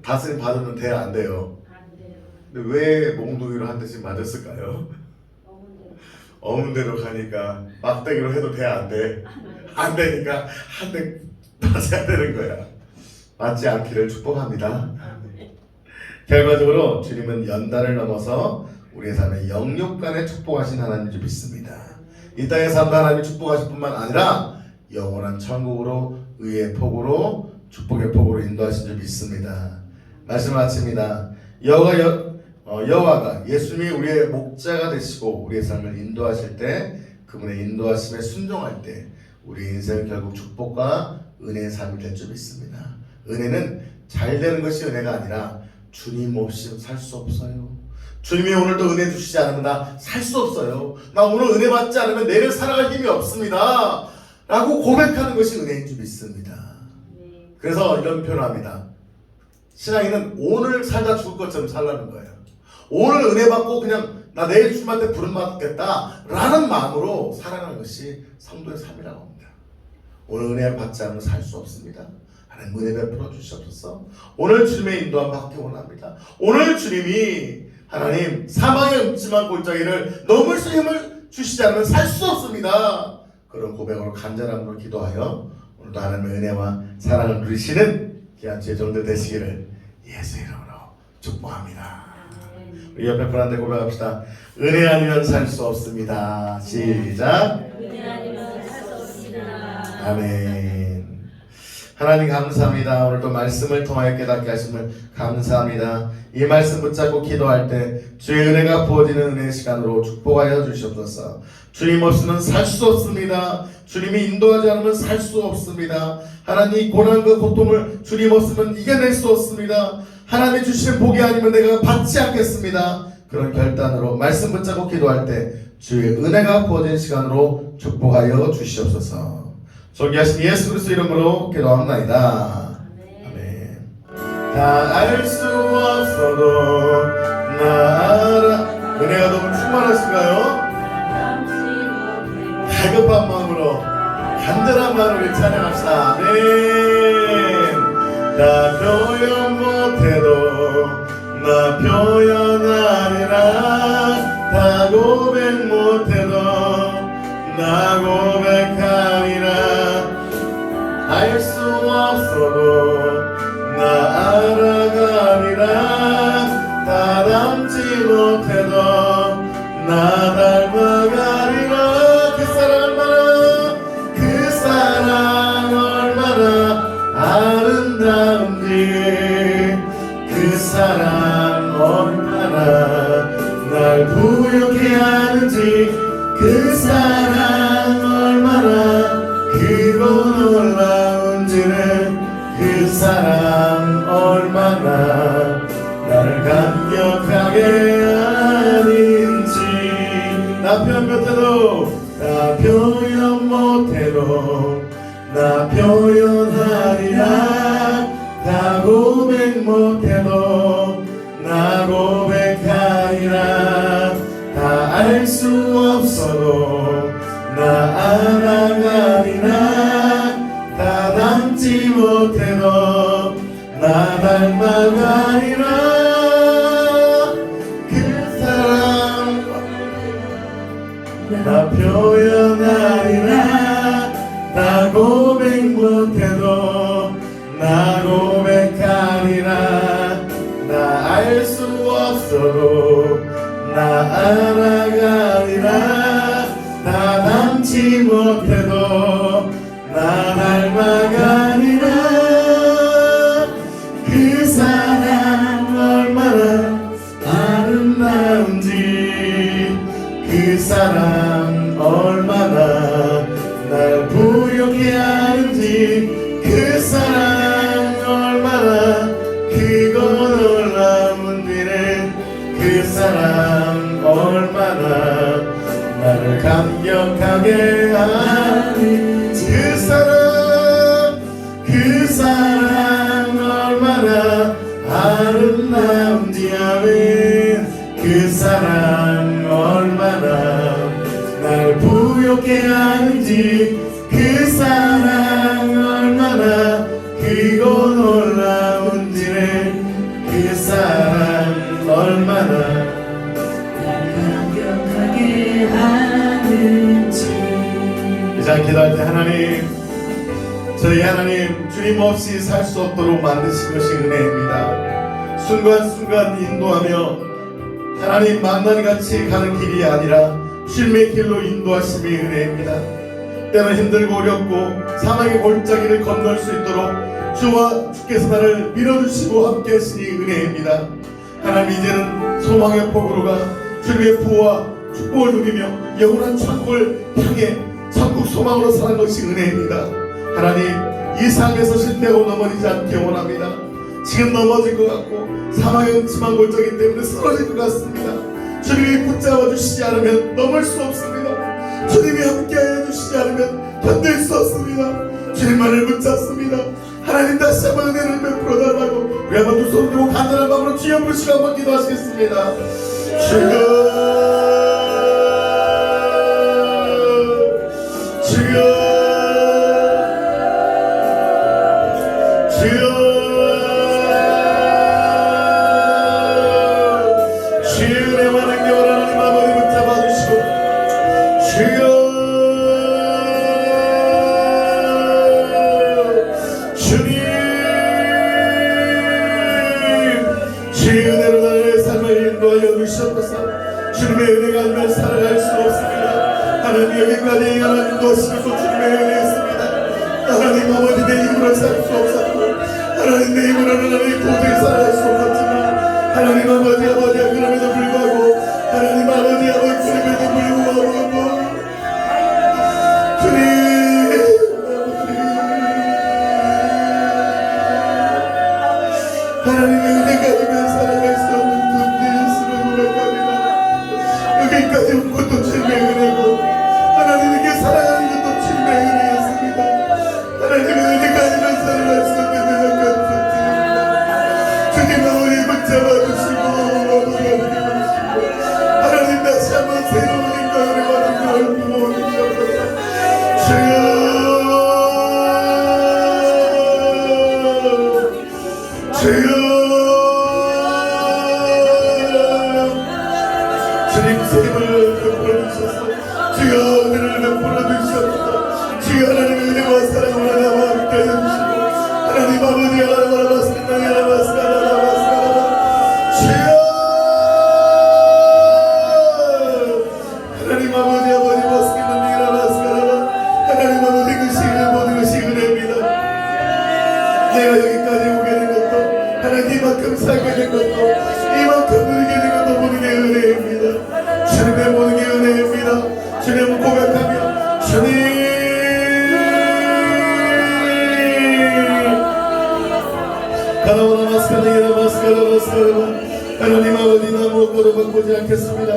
다스림 받으면 돼, 안 돼요? 안 돼요. 근데 왜 몽둥이로 한 대씩 맞았을까요? 어문 대로 가니까 막대기로 해도 돼, 안 돼? 안 되니까 한 대 맞아야 되는 거야. 맞지 않기를 축복합니다. 결과적으로 주님은 연단을 넘어서 우리의 삶에 영육간에 축복하신 하나님 줄 믿습니다. 이 땅의 삶도 하나님이 축복하실 뿐만 아니라 영원한 천국으로 의의 폭으로 축복의 폭으로 인도하신 줄 믿습니다. 말씀 마칩니다. 여호와가 예수님이 우리의 목자가 되시고 우리의 삶을 인도하실 때 그분의 인도하심에 순종할 때 우리 인생은 결국 축복과 은혜의 삶이 될 줄 믿습니다. 은혜는 잘 되는 것이 은혜가 아니라 주님 없이 살 수 없어요. 주님이 오늘도 은혜 주시지 않으면 나 살 수 없어요. 나 오늘 은혜 받지 않으면 내일 살아갈 힘이 없습니다. 라고 고백하는 것이 은혜인 줄 믿습니다. 그래서 이런 표현을 합니다. 신앙인은 오늘 살다 죽을 것처럼 살라는 거예요. 오늘 은혜 받고 그냥 나 내일 주님한테 부름 받겠다 라는 마음으로 살아가는 것이 성도의 삶이라고 합니다. 오늘 은혜 받지 않으면 살 수 없습니다. 하나님 은혜 베풀어 주시옵소서. 오늘 주님의 인도함 받기 원합니다. 오늘 주님이 하나님 사망의 음침한 골짜기를 넘을 수 힘을 주시지 않으면 살 수 없습니다. 그런 고백으로 간절함으로 기도하여 오늘도 하나님의 은혜와 사랑을 누리시는 귀한 제종들 되시기를 예수 이름으로 축복합니다. 우리 옆에 분한테 고백합시다. 은혜 아니면 살 수 없습니다. 시작. 은혜 아니면 살 수 없습니다. 아멘. 하나님 감사합니다. 오늘도 말씀을 통하여 깨닫게 하심을 감사합니다. 이 말씀 붙잡고 기도할 때 주의 은혜가 부어지는 은혜의 시간으로 축복하여 주시옵소서. 주님 없으면 살 수 없습니다. 주님이 인도하지 않으면 살 수 없습니다. 하나님 고난과 고통을 주님 없으면 이겨낼 수 없습니다. 하나님이 주시는 복이 아니면 내가 받지 않겠습니다. 그런 결단으로 말씀 붙잡고 기도할 때 주의 은혜가 부어진 시간으로 축복하여 주시옵소서. 존귀하신 예수 그리스도 이름으로 기도합나이다. 아멘. 다 알 수 없어도 나 알아. 은혜가 너무 충만하신가요? 다급한 마음으로 간절한 마음으로 찬양합시다. 아멘. 나 표현 못해도 나 표현하리라. 다 고백 못해도 나 고백하리라. 알 수 없어도 나 알아가리라. 다 닮지 못해도 나 닮아가리라. 그 사랑 얼마나 아름다운지 그 사랑 얼마나 날 부유케 하는지 그 사랑 얼마나 크고 놀라운지는 그 사랑 얼마나 나를 감격하게 하는지 나 표현 못해도 나 표현 못해도 나 표현하리라. 다 고백 못해도 나 고백하리라. 다 알 수 없어도 나 알아가리라. 다 닮지 못해도 나 닮아가리라. 그 사랑 나 표현하리라. 나 고백 못해도 나 고백하리라. 나 알 수 없어도 나 알아가리라. 나 닮지 못해도 나 닮아가리라. 그 사랑 얼마나 아름다운지 그 사랑 얼마나 날 부유케 하는지 그 사랑 얼마나 크고 놀라운지는 그 사랑 얼마나 나를 감격하게 하는지 그 사랑 얼마나 아름다운지 아멘. 그 자, 기도할 때 하나님, 저희 하나님 주님 없이 살 수 없도록 만드신 것이 은혜입니다. 순간순간 인도하며 하나님 만난같이 가는 길이 아니라 쉼의 길로 인도하심이 은혜입니다. 때로 힘들고 어렵고 사망의 골짜기를 건널 수 있도록 주와 주께서 나를 밀어주시고 함께 하시니 은혜입니다. 하나님, 이제는 소망의 폭으로 가 주님의 부와 축복을 누리며 영원한 천국을 향해 천국 소망으로 사는 것이 은혜입니다. 하나님, 이 삶에서 실패하고 넘어지지 않기 원합니다. 지금 넘어질 것 같고 사망의 음침한 골짜기 때문에 쓰러질 것 같습니다. 주님이 붙잡아 주시지 않으면 넘을 수 없습니다. 주님이 함께하여 주시지 않으면 견딜 수 없습니다. 주님만을 붙잡습니다. 하나님, 다시 한번 은혜를 베풀어 달라고 우리 한번 두 손을 들고 간절한 마음으로 주여 부르시고 한번 기도하시겠습니다. 주여, 주여, 주님의 은혜가 아니면 살아갈 수 없습니다. 하나님, 여기까지 하나님 도시고 주님의 은혜였습니다. 하나님, 아버지 내 힘으로 살 수 없었고 하나님 내 힘으로는 하나님 도저히 살아갈 수 없었지만 하나님 아버지야, 그럼에도 불구하고 하나님 아버지야, 그럼에도 불구하고 주님 하나님의 은혜가 아니면 살아갈 수 없는 여기까지 온 것도 주님의 은혜고 하나님에게 사랑하는 것도 주님의 은혜였습니다. 하나님의 은혜가 아니면 살아갈 수 없는 은혜가 없었습니다. 주님은 우리 붙잡아 주시고 하나님, 다시 한번 새로운 인간을 받은 걸 부모님 주셔서 주여 주님을 베풀어 주셔서 주여 은혜를 베풀어 주셔서 주여 하나님의 은혜와 사랑을 하나와 함께 해주시고 하나님 아버지 알아봤습니다. 주여 하나님 아버지 하나님 아버지 모든 것이 은혜입니다. 내가 여기까지 오게 된 것도 하나님 이만큼 살게 된 것도 이만큼 누리게 된 것도 모든 게 은혜입니다. 주님의 모든 게 은혜입니다. 주님을 고백하며 주님 하나님 아버지, 나 무엇보다 바꾸지 않겠습니다.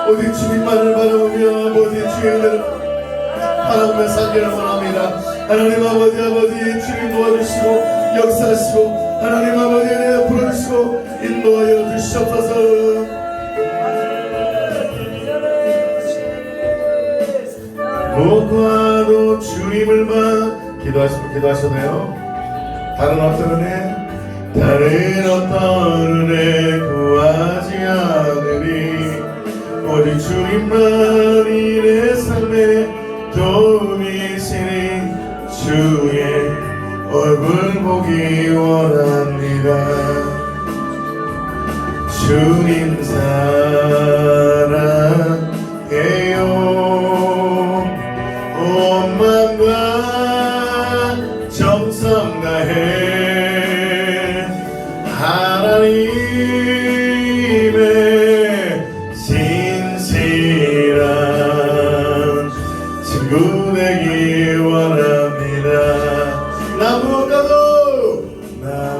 오직 주님만을 바라보며 아버지 주의 은혜를 바라보며 살기를 원합니다. 하나님 아버지 주님 도와주시고 역사하시고 하나님 아버지 은혜 풀어주시고 인도하여 주시옵소서. 무엇과도 주님을 기도하셔도 돼요. 다른 어떤 은혜 구하지 않으니 오직 주님만이 내 삶의 도움이시니 주의 얼굴 보기 원합니다. 주님 사랑해요. 온 맘과 정성 다해 하나님의 진실한 친구 되기 원합니다. 나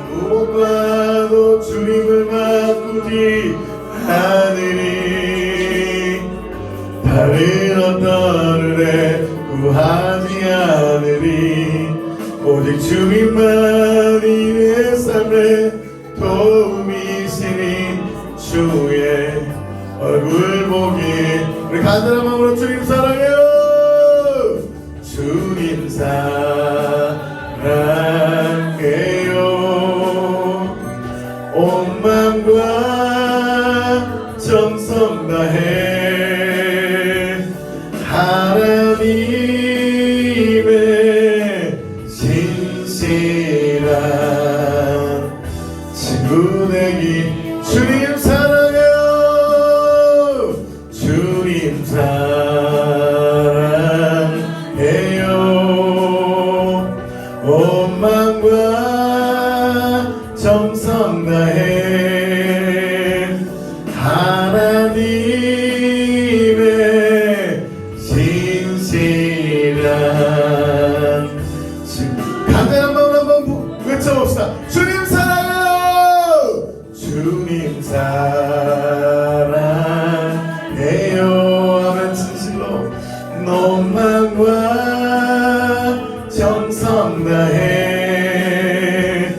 무엇과도 주님을 바꾸지 않으니 다른 어떤 은혜 구하지 않으니 오직 주님만이 내 삶의 도움이시니 주의 얼굴 보기. 우리 간절한 마음으로 주님 사랑해요. 주님 사랑해요. 온 맘과 정성 다해 하나님의 논망과 정성 다해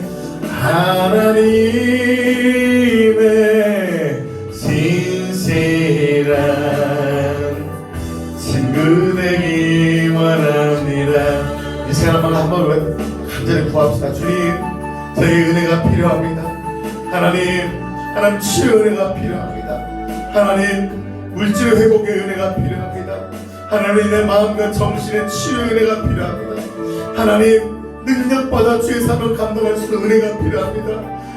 하나님의 신실한 친구 되기 원합니다. 이 시간 한번 간절히 구합시다. 주님, 저희 은혜가 필요합니다. 하나님 치유 은혜가 필요합니다. 하나님, 물질 회복의 은혜가 필요합니다. 하나님, 내 마음과 정신의 치유 은혜가 필요합니다. 하나님, 능력받아 주의 삶을 감당할 수 있는 은혜가 필요합니다.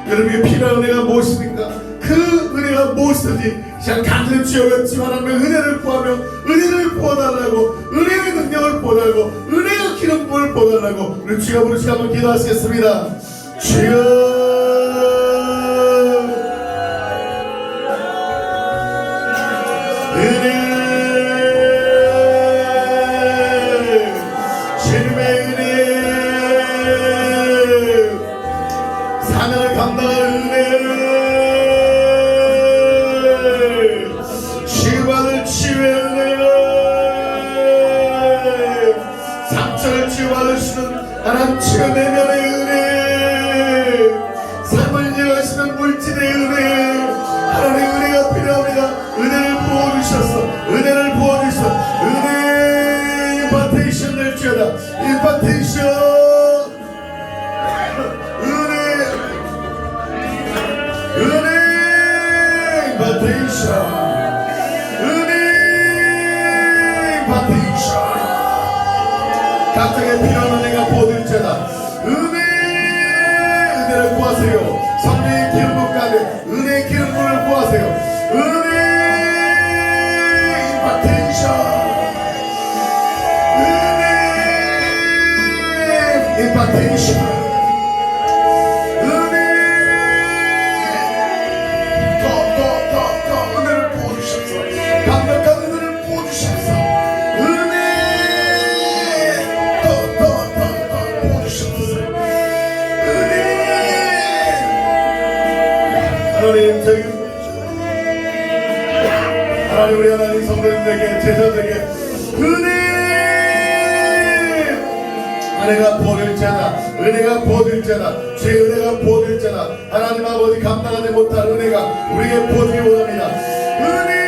여러분에게 필요한 은혜가 무엇입니까? 그 은혜가 무엇이든지 시간 간절히 주여 외치며 하나님의 은혜를 구하며 은혜를 부어달라고, 은혜의 능력을 부어달라고, 은혜의 기름 부음을 부어달라고 우리 주여 부르시고 한번 기도하시겠습니다. 주여, 은혜, 주님의 은혜, 사명을 감당할 은혜, 치유받을 치유의 은혜, 상처를 치유받으시는 하나님 치유 내면의 은혜, 삶을 이어가시는 물질의 은혜, 하나님의 은혜가 필요합니다. 은혜를 부어주셔서, 은혜를 부어주셔서, 은혜 임파테이션 될지어다. 임파테이션, 은혜 임파테이션, 은혜 임파테이션. 각자의 필요한 은혜가 부어질지어다. 은혜를 구하세요. 성령의 기름 부음 가운데 은혜의 기름 부음을 구하세요. 은혜 임파테이션, 은혜 임파테이션, 은혜 더 은혜를 부어주셔서, 강력한 은혜를 부어주셔서, 은혜 더 부어주셔서, 은혜. 하나님, 저희 하나님, 우리 하나님 성도님들에게, 제자들에게 은혜가 부어질지어다. 은혜가 부어질지어다. 주의 은혜가 부어질지어다. 하나님 아버지, 감당하지 못할 은혜가 우리에게 부어지기 원합니다. 은혜